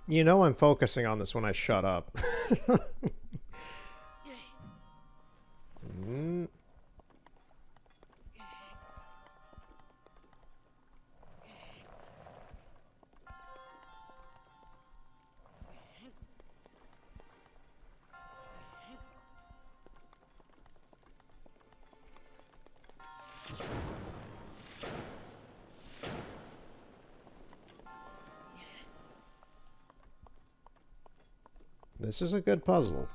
You know I'm focusing on this when I shut up. Mm. This is a good puzzle.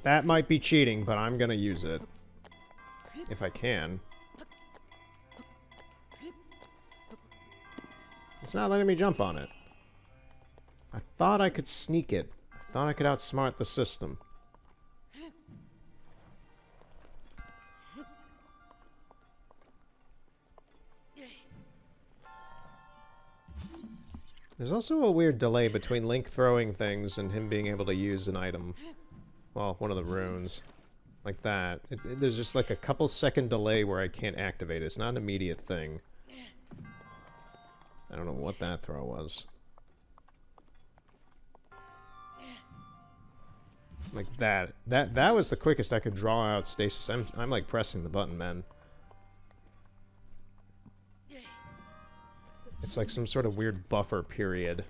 That might be cheating, but I'm gonna use it. If I can. It's not letting me jump on it. I thought I could sneak it. I thought I could outsmart the system. There's also a weird delay between Link throwing things and him being able to use an item. Well, one of the runes. Like that. There's just like a couple second delay where I can't activate it. It's not an immediate thing. I don't know what that throw was. Like that. That was the quickest I could draw out stasis. I'm like pressing the button, man. It's like some sort of weird buffer period.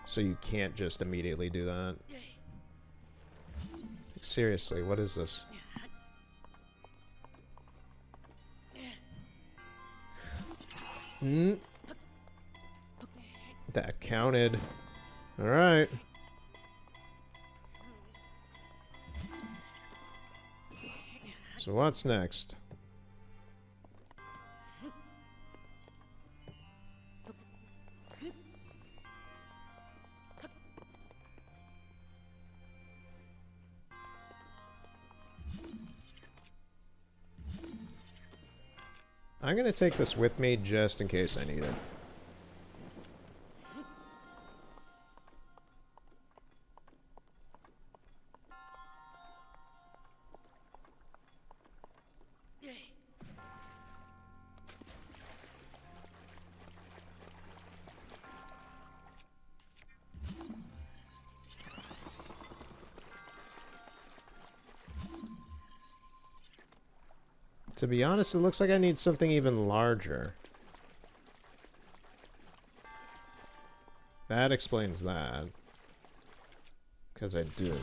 So you can't just immediately do that. Seriously, what is this? That counted. Alright. So what's next? I'm gonna take this with me just in case I need it. To be honest, it looks like I need something even larger. That explains that. Because I do.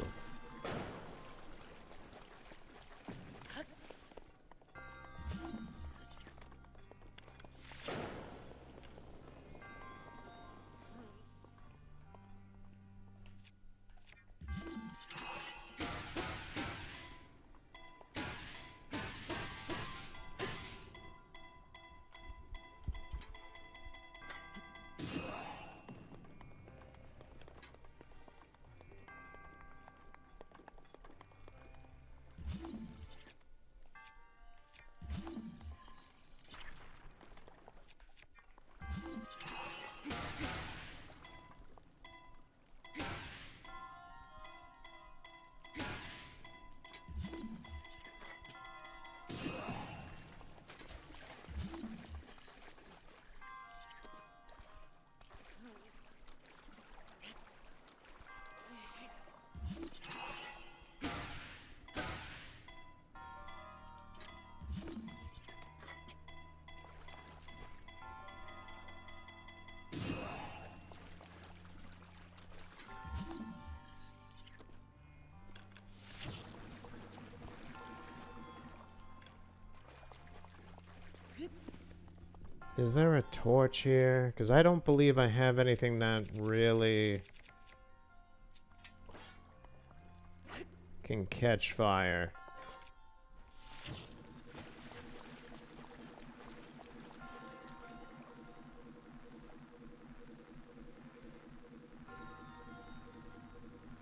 Is there a torch here? Because I don't believe I have anything that really can catch fire.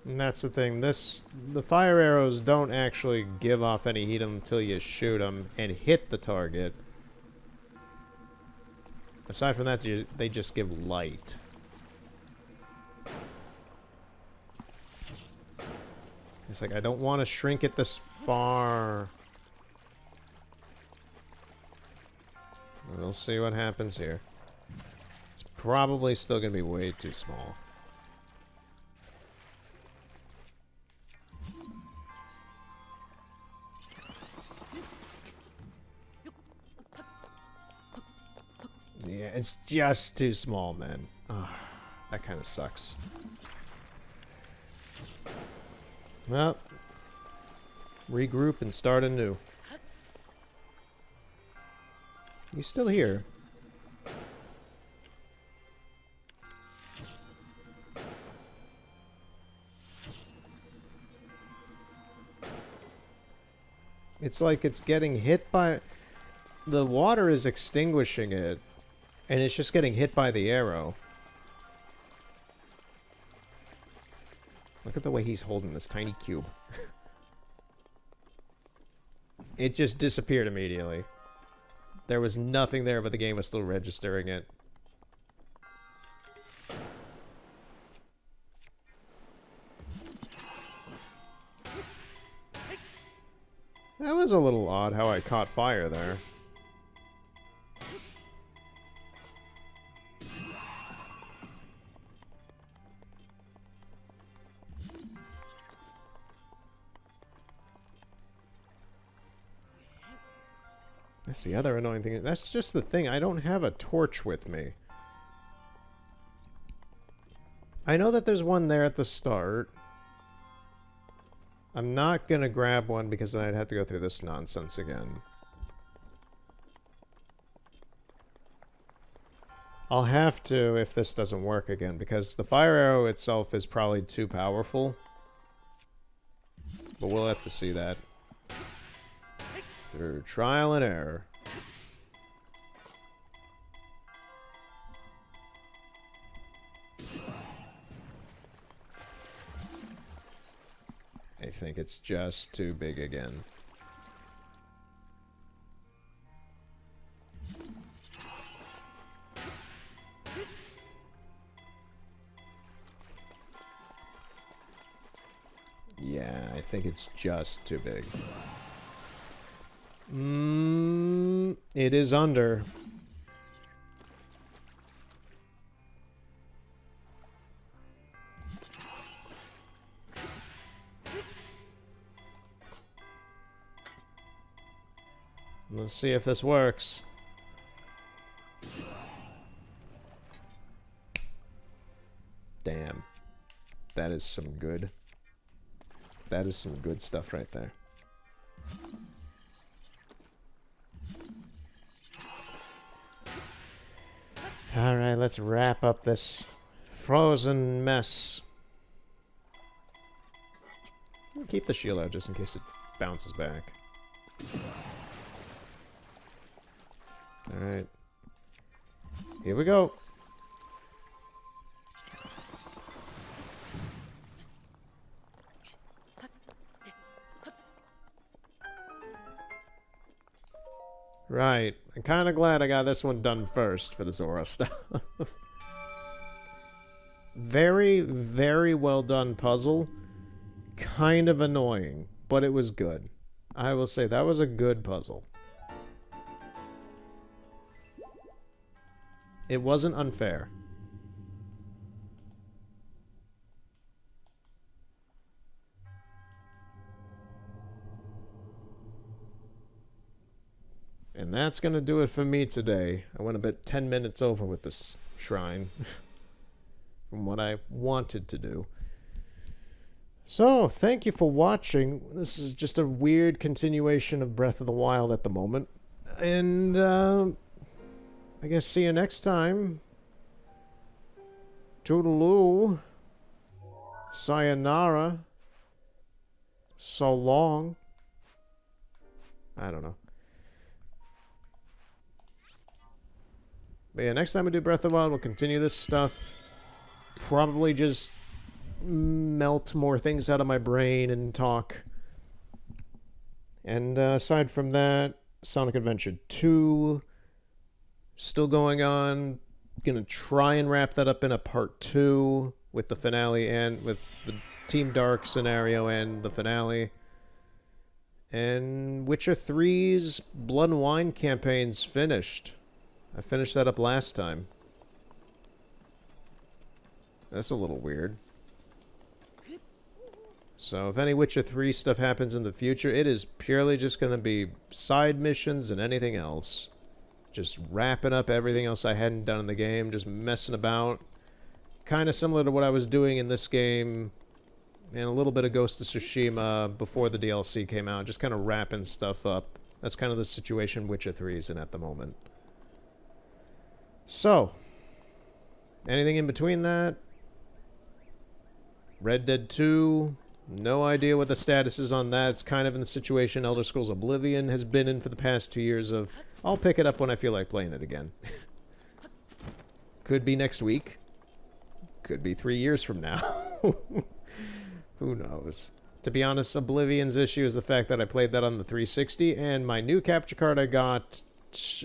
And that's the thing, the fire arrows don't actually give off any heat until you shoot them and hit the target. Aside from that, they just give light. It's like, I don't want to shrink it this far. We'll see what happens here. It's probably still going to be way too small. Yeah, it's just too small, man. Ugh, that kind of sucks. Well, regroup and start anew. You still here? It's like it's getting hit by... The water is extinguishing it, and it's just getting hit by the arrow. Look at the way he's holding this tiny cube. It just disappeared immediately. There was nothing there, but the game was still registering it. That was a little odd how I caught fire there. That's the other annoying thing. That's just the thing. I don't have a torch with me. I know that there's one there at the start. I'm not gonna grab one because then I'd have to go through this nonsense again. I'll have to if this doesn't work again, because the fire arrow itself is probably too powerful. But we'll have to see that. Through trial and error. I think it's just too big again. Yeah, I think it's just too big. It is under. Let's see if this works. Damn. That is some good. That is some good stuff right there. Alright, let's wrap up this frozen mess. I'll keep the shield out just in case it bounces back. Alright. Here we go. Right. I'm kind of glad I got this one done first for the Zora stuff. Very, very well done puzzle. Kind of annoying, but it was good. I will say that was a good puzzle. It wasn't unfair. And that's gonna do it for me today. I went a bit 10 minutes over with this shrine. From what I wanted to do. So, thank you for watching. This is just a weird continuation of Breath of the Wild at the moment. And, I guess see you next time. Toodaloo. Sayonara. So long. I don't know. But yeah, next time we do Breath of the Wild, we'll continue this stuff. Probably just melt more things out of my brain and talk. And aside from that, Sonic Adventure 2 still going on. Gonna try and wrap that up in a part 2 with the finale and with the Team Dark scenario and the finale. And Witcher 3's Blood and Wine campaign's finished. I finished that up last time. That's a little weird. So if any Witcher 3 stuff happens in the future, it is purely just going to be side missions and anything else. Just wrapping up everything else I hadn't done in the game, just messing about. Kind of similar to what I was doing in this game and a little bit of Ghost of Tsushima before the DLC came out, just kind of wrapping stuff up. That's kind of the situation Witcher 3 is in at the moment. So, anything in between that? Red Dead 2, no idea what the status is on that. It's kind of in the situation Elder Scrolls Oblivion has been in for the past 2 years of, I'll pick it up when I feel like playing it again. Could be next week. Could be 3 years from now. Who knows? To be honest, Oblivion's issue is the fact that I played that on the 360, and my new capture card I got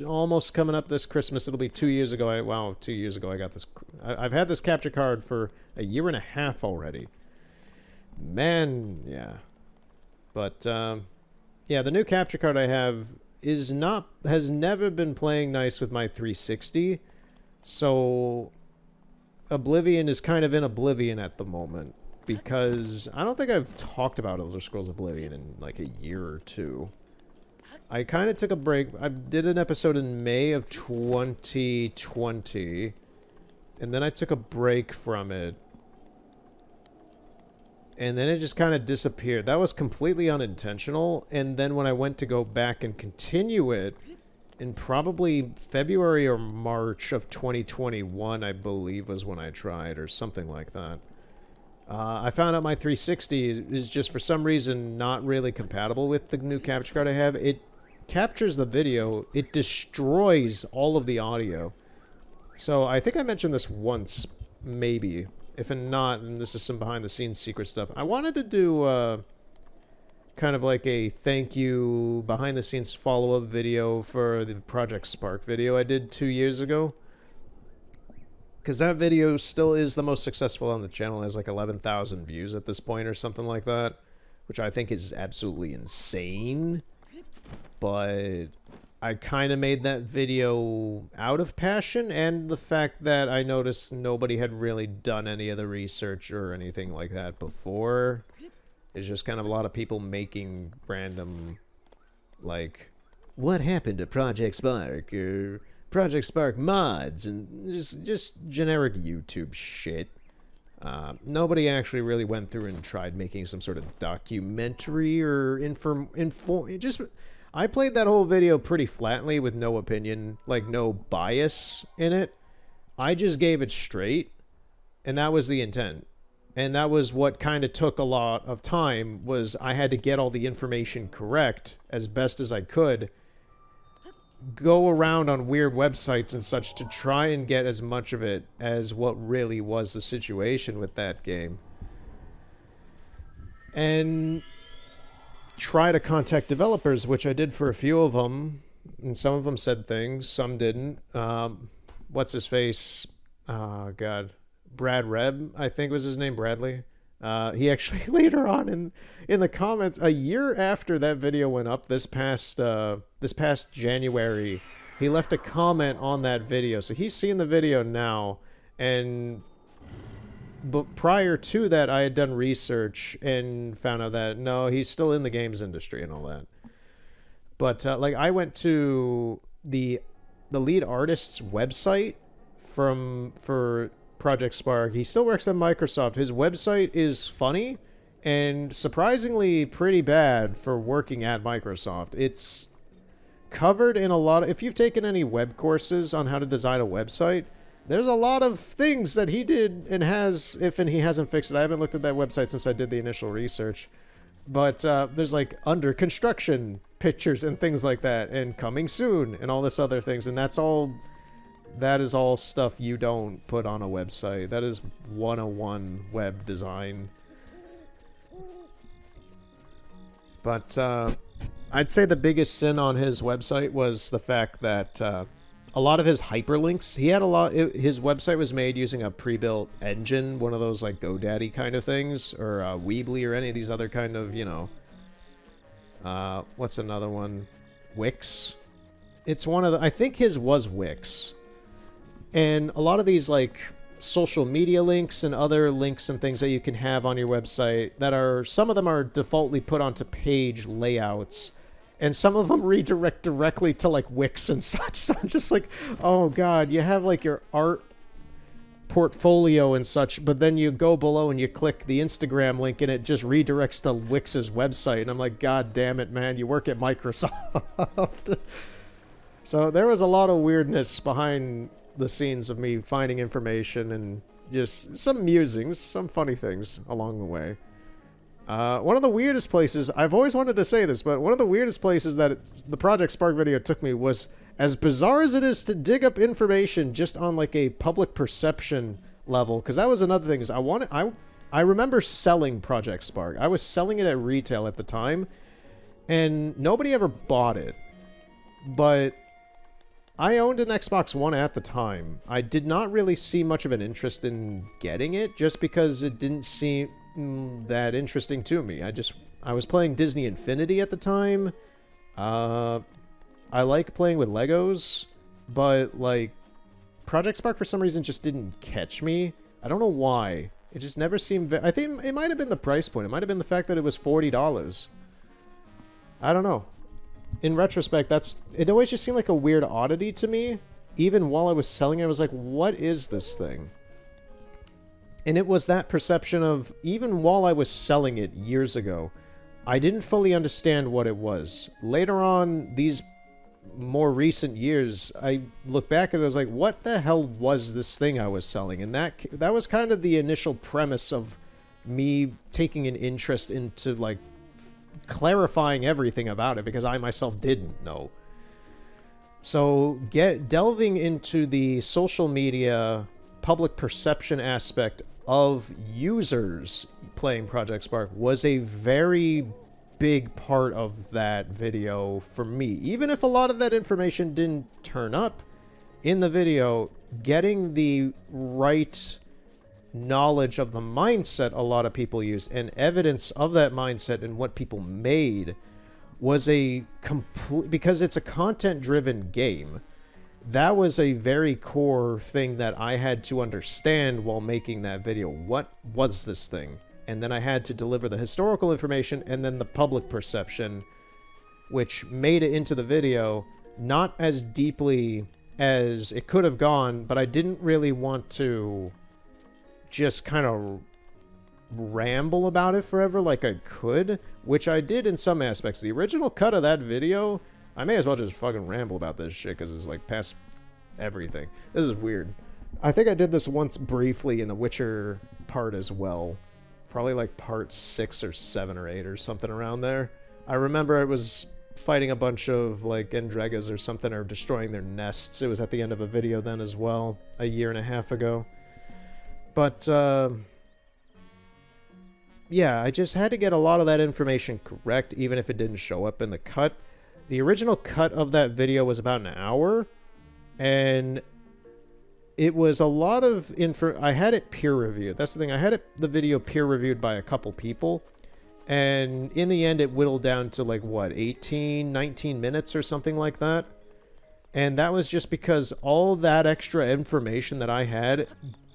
almost coming up this Christmas. It'll be 2 years ago. Wow, 2 years ago I got this. I've had this capture card for a year and a half already. Man, yeah. But, yeah, the new capture card I have has never been playing nice with my 360. So, Oblivion is kind of in Oblivion at the moment. Because I don't think I've talked about Elder Scrolls Oblivion in like a year or two. I kind of took a break. I did an episode in May of 2020. And then I took a break from it. And then it just kind of disappeared. That was completely unintentional. And then when I went to go back and continue it, in probably February or March of 2021, I believe was when I tried, or something like that. I found out my 360 is just for some reason not really compatible with the new capture card I have. It captures the video, it destroys all of the audio. So I think I mentioned this once, maybe. If not, then this is some behind the scenes secret stuff. I wanted to do kind of like a thank you behind the scenes follow-up video for the Project Spark video I did 2 years ago. Because that video still is the most successful on the channel. It has like 11,000 views at this point or something like that. Which I think is absolutely insane. But I kind of made that video out of passion. And the fact that I noticed nobody had really done any of the research or anything like that before. It's just kind of a lot of people making random, like, what happened to Project Spark? Or Project Spark mods, and just generic YouTube shit. Nobody actually really went through and tried making some sort of documentary or I played that whole video pretty flatly with no opinion, like no bias in it. I just gave it straight, and that was the intent. And that was what kind of took a lot of time, was I had to get all the information correct as best as I could, go around on weird websites and such to try and get as much of it as what really was the situation with that game. And try to contact developers, which I did for a few of them, and some of them said things, some didn't. What's his face? Oh, God. Brad Reb, I think was his name, Bradley. He actually later on in the comments, a year after that video went up, this past January, he left a comment on that video. So he's seen the video now, but prior to that, I had done research and found out that no, he's still in the games industry and all that. But like I went to the lead artist's website for Project Spark. He still works at Microsoft. His website is funny and surprisingly pretty bad for working at Microsoft. It's covered in a lot of... If you've taken any web courses on how to design a website, there's a lot of things that he did and he hasn't fixed it. I haven't looked at that website since I did the initial research. But there's like under construction pictures and things like that, and coming soon and all this other things, and that is all stuff you don't put on a website. That is 101 web design. But I'd say the biggest sin on his website was the fact that a lot of his hyperlinks, his website was made using a pre-built engine, one of those like GoDaddy kind of things, or Weebly or any of these other kind of, what's another one? Wix. It's one of the... I think his was Wix. And a lot of these, like, social media links and other links and things that you can have on your website some of them are defaultly put onto page layouts, and some of them redirect directly to, like, Wix and such. So I'm just like, oh, God, you have, like, your art portfolio and such, but then you go below and you click the Instagram link and it just redirects to Wix's website. And I'm like, God damn it, man, you work at Microsoft. So there was a lot of weirdness behind the scenes of me finding information and just some musings, some funny things along the way. One of the weirdest places, I've always wanted to say this, but one of the weirdest places that the Project Spark video took me was, as bizarre as it is to dig up information just on like a public perception level, because that was another thing, is I remember selling Project Spark. I was selling it at retail at the time, and nobody ever bought it. But I owned an Xbox One at the time. I did not really see much of an interest in getting it, just because it didn't seem that interesting to me. I was playing Disney Infinity at the time. I like playing with Legos, but like Project Spark for some reason just didn't catch me. I don't know why. It just never seemed... I think it might have been the price point. It might have been the fact that it was $40. I don't know. In retrospect, it always just seemed like a weird oddity to me. Even while I was selling it, I was like, what is this thing? And it was that perception of, even while I was selling it years ago, I didn't fully understand what it was. Later on, these more recent years, I look back and I was like, what the hell was this thing I was selling? And that was kind of the initial premise of me taking an interest into, like, clarifying everything about it, because I myself didn't know. So delving into the social media public perception aspect of users playing Project Spark was a very big part of that video for me. Even if a lot of that information didn't turn up in the video, getting the right knowledge of the mindset a lot of people use and evidence of that mindset and what people made was a complete, because it's a content-driven game. That was a very core thing that I had to understand while making that video. What was this thing? And then I had to deliver the historical information and then the public perception, which made it into the video, not as deeply as it could have gone, but I didn't really want to just kind of ramble about it forever like I could, which I did in some aspects. The original cut of that video, I may as well just fucking ramble about this shit because it's like past everything. This is weird. I think I did this once briefly in a Witcher part as well. Probably like part 6 or 7 or 8 or something around there. I remember it was fighting a bunch of like Endregas or something, or destroying their nests. It was at the end of a video then as well, a year and a half ago. But yeah, I just had to get a lot of that information correct, even if it didn't show up in the cut. The original cut of that video was about an hour, and it was a lot of info. I had it peer reviewed. That's the thing. I had the video peer reviewed by a couple people, and in the end it whittled down to like, what, 18, 19 minutes or something like that. And that was just because all that extra information that I had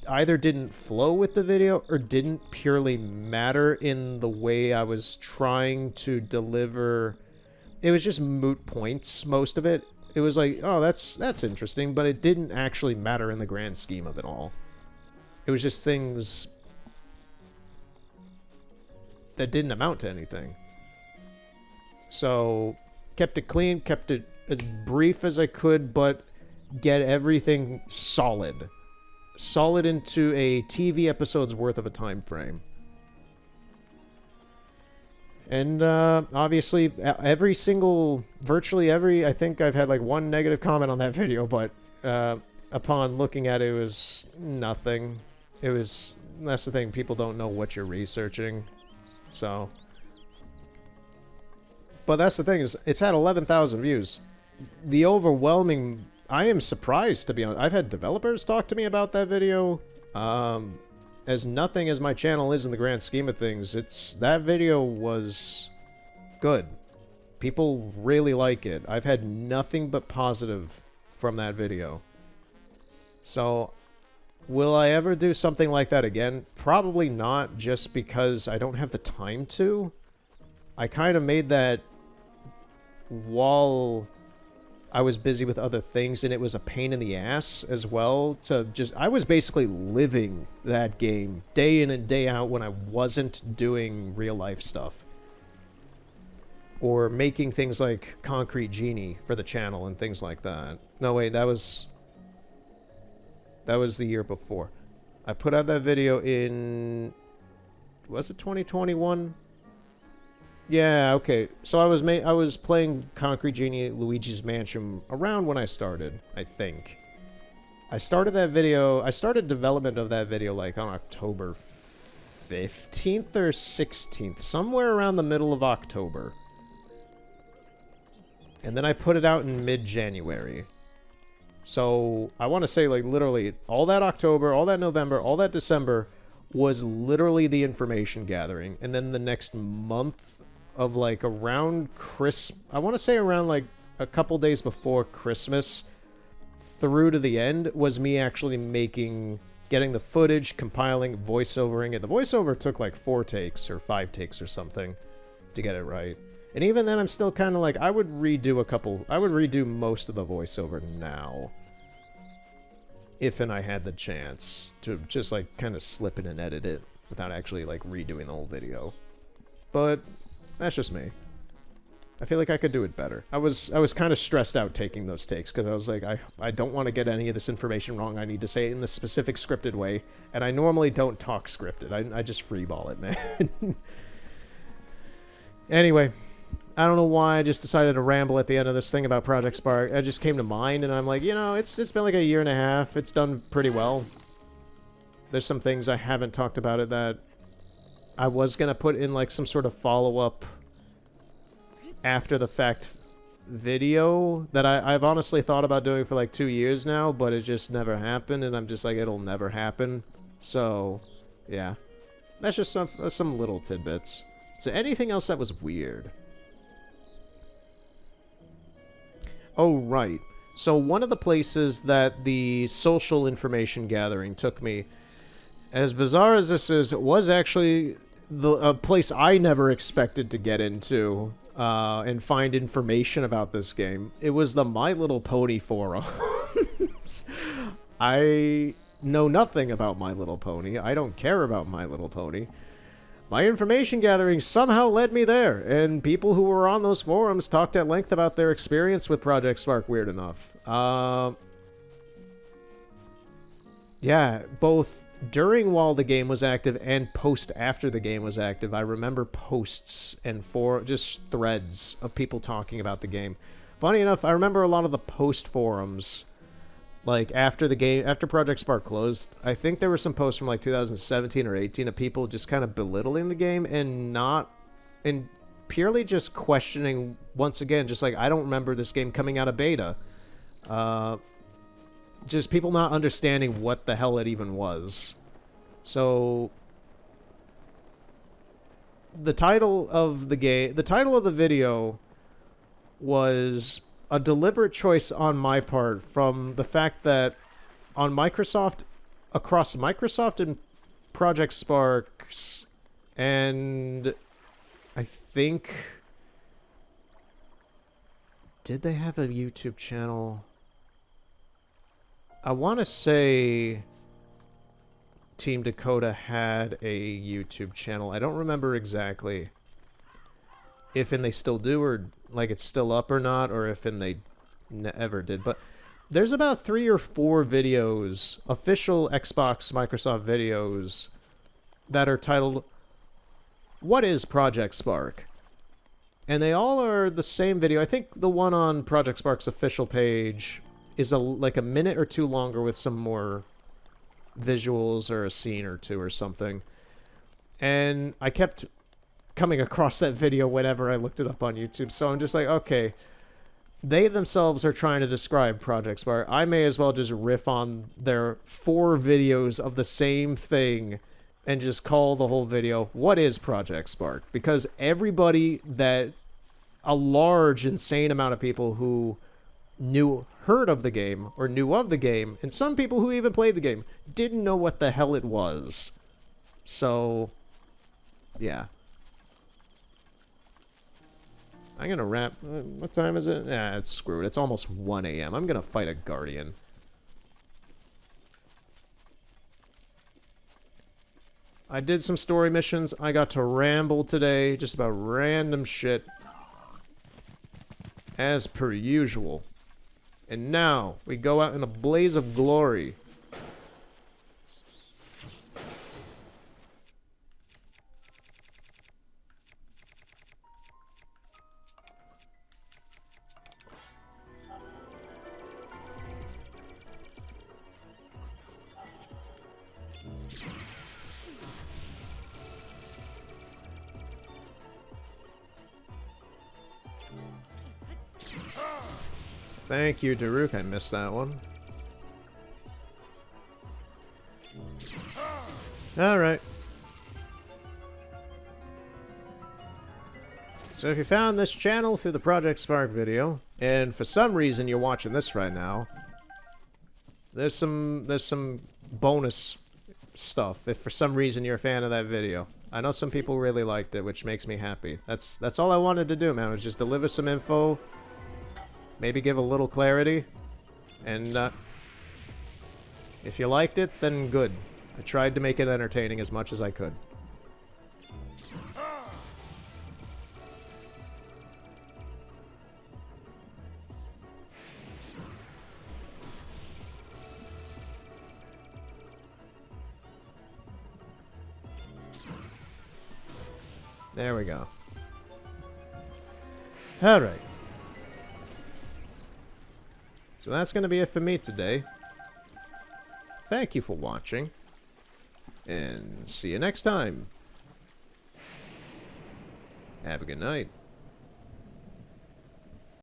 either didn't flow with the video or didn't purely matter in the way I was trying to deliver. It was just moot points, most of it. It was like, oh, that's interesting, but it didn't actually matter in the grand scheme of it all. It was just things that didn't amount to anything. So, kept it clean, kept it as brief as I could, but get everything solid. Solid into a TV episode's worth of a time frame. And obviously, virtually every, I think I've had like one negative comment on that video, but upon looking at it, it was nothing. That's the thing, people don't know what you're researching, so. But that's the thing, is it's had 11,000 views. The overwhelming, I am surprised, to be honest. I've had developers talk to me about that video. As nothing as my channel is in the grand scheme of things, that video was good. People really like it. I've had nothing but positive from that video. So, will I ever do something like that again? Probably not, just because I don't have the time to. I kind of made that while I was busy with other things, and it was a pain in the ass as well to I was basically living that game day in and day out when I wasn't doing real life stuff. Or making things like Concrete Genie for the channel and things like that. No, wait, that was That was the year before. I put out that video in... Was it 2021? Yeah, okay. So I was playing Concrete Genie Luigi's Mansion around when I started, I think. I started development of that video like on October 15th or 16th, somewhere around the middle of October. And then I put it out in mid-January. So I want to say like literally all that October, all that November, all that December was literally the information gathering. And then the next month of like around I want to say around like a couple days before Christmas through to the end was me actually getting the footage, compiling, voiceovering it. The voiceover took like 4 takes or 5 takes or something to get it right. And even then I'm still kind of like, I would redo most of the voiceover now. If and I had the chance to just like kind of slip in and edit it without actually like redoing the whole video. But that's just me. I feel like I could do it better. I was kind of stressed out taking those takes because I was like, I don't want to get any of this information wrong. I need to say it in the specific scripted way. And I normally don't talk scripted. I just freeball it, man. Anyway, I don't know why I just decided to ramble at the end of this thing about Project Spark. It just came to mind and I'm like, you know, it's been like a year and a half. It's done pretty well. There's some things I haven't talked about it that I was going to put in like some sort of follow-up after the fact video that I've honestly thought about doing for like 2 years now, but it just never happened, and I'm just like, it'll never happen. So, yeah. That's just some little tidbits. So anything else that was weird? Oh, right. So one of the places that the social information gathering took me, as bizarre as this is, was actually a place I never expected to get into and find information about this game. It was the My Little Pony forums. I know nothing about My Little Pony. I don't care about My Little Pony. My information gathering somehow led me there, and people who were on those forums talked at length about their experience with Project Spark, weird enough. Yeah, both during while the game was active and post after the game was active, I remember posts and just threads of people talking about the game. Funny enough, I remember a lot of the post forums, like after Project Spark closed. I think there were some posts from like 2017 or 18 of people just kind of belittling the game and purely just questioning, once again, just like, I don't remember this game coming out of beta. Just people not understanding what the hell it even was. So the title of the video was a deliberate choice on my part from the fact that on across Microsoft and Project Sparks, and I think, did they have a YouTube channel? I want to say Team Dakota had a YouTube channel. I don't remember exactly if and they still do, or like it's still up or not, or if and they ever did. But there's about 3 or 4 videos, official Xbox Microsoft videos, that are titled, "What is Project Spark?" And they all are the same video. I think the one on Project Spark's official page is like a minute or 2 longer with some more visuals or a scene or 2 or something. And I kept coming across that video whenever I looked it up on YouTube, so I'm just like, okay, they themselves are trying to describe Project Spark. I may as well just riff on their 4 videos of the same thing and just call the whole video, "What is Project Spark?" Because a large, insane amount of people who heard of the game or knew of the game, and some people who even played the game, didn't know what the hell it was. So, yeah. I'm gonna wrap. What time is it? Yeah, it's screwed. It's almost 1 a.m. I'm gonna fight a guardian. I did some story missions. I got to ramble today, just about random shit, as per usual. And now, we go out in a blaze of glory Thank you, Daruk. I missed that one. Alright. So if you found this channel through the Project Spark video, and for some reason you're watching this right now, there's some bonus stuff if for some reason you're a fan of that video. I know some people really liked it, which makes me happy. That's all I wanted to do, man, was just deliver some info, maybe give a little clarity, and if you liked it, then good. I tried to make it entertaining as much as I could. There we go. Alright. So that's going to be it for me today. Thank you for watching. And see you next time. Have a good night.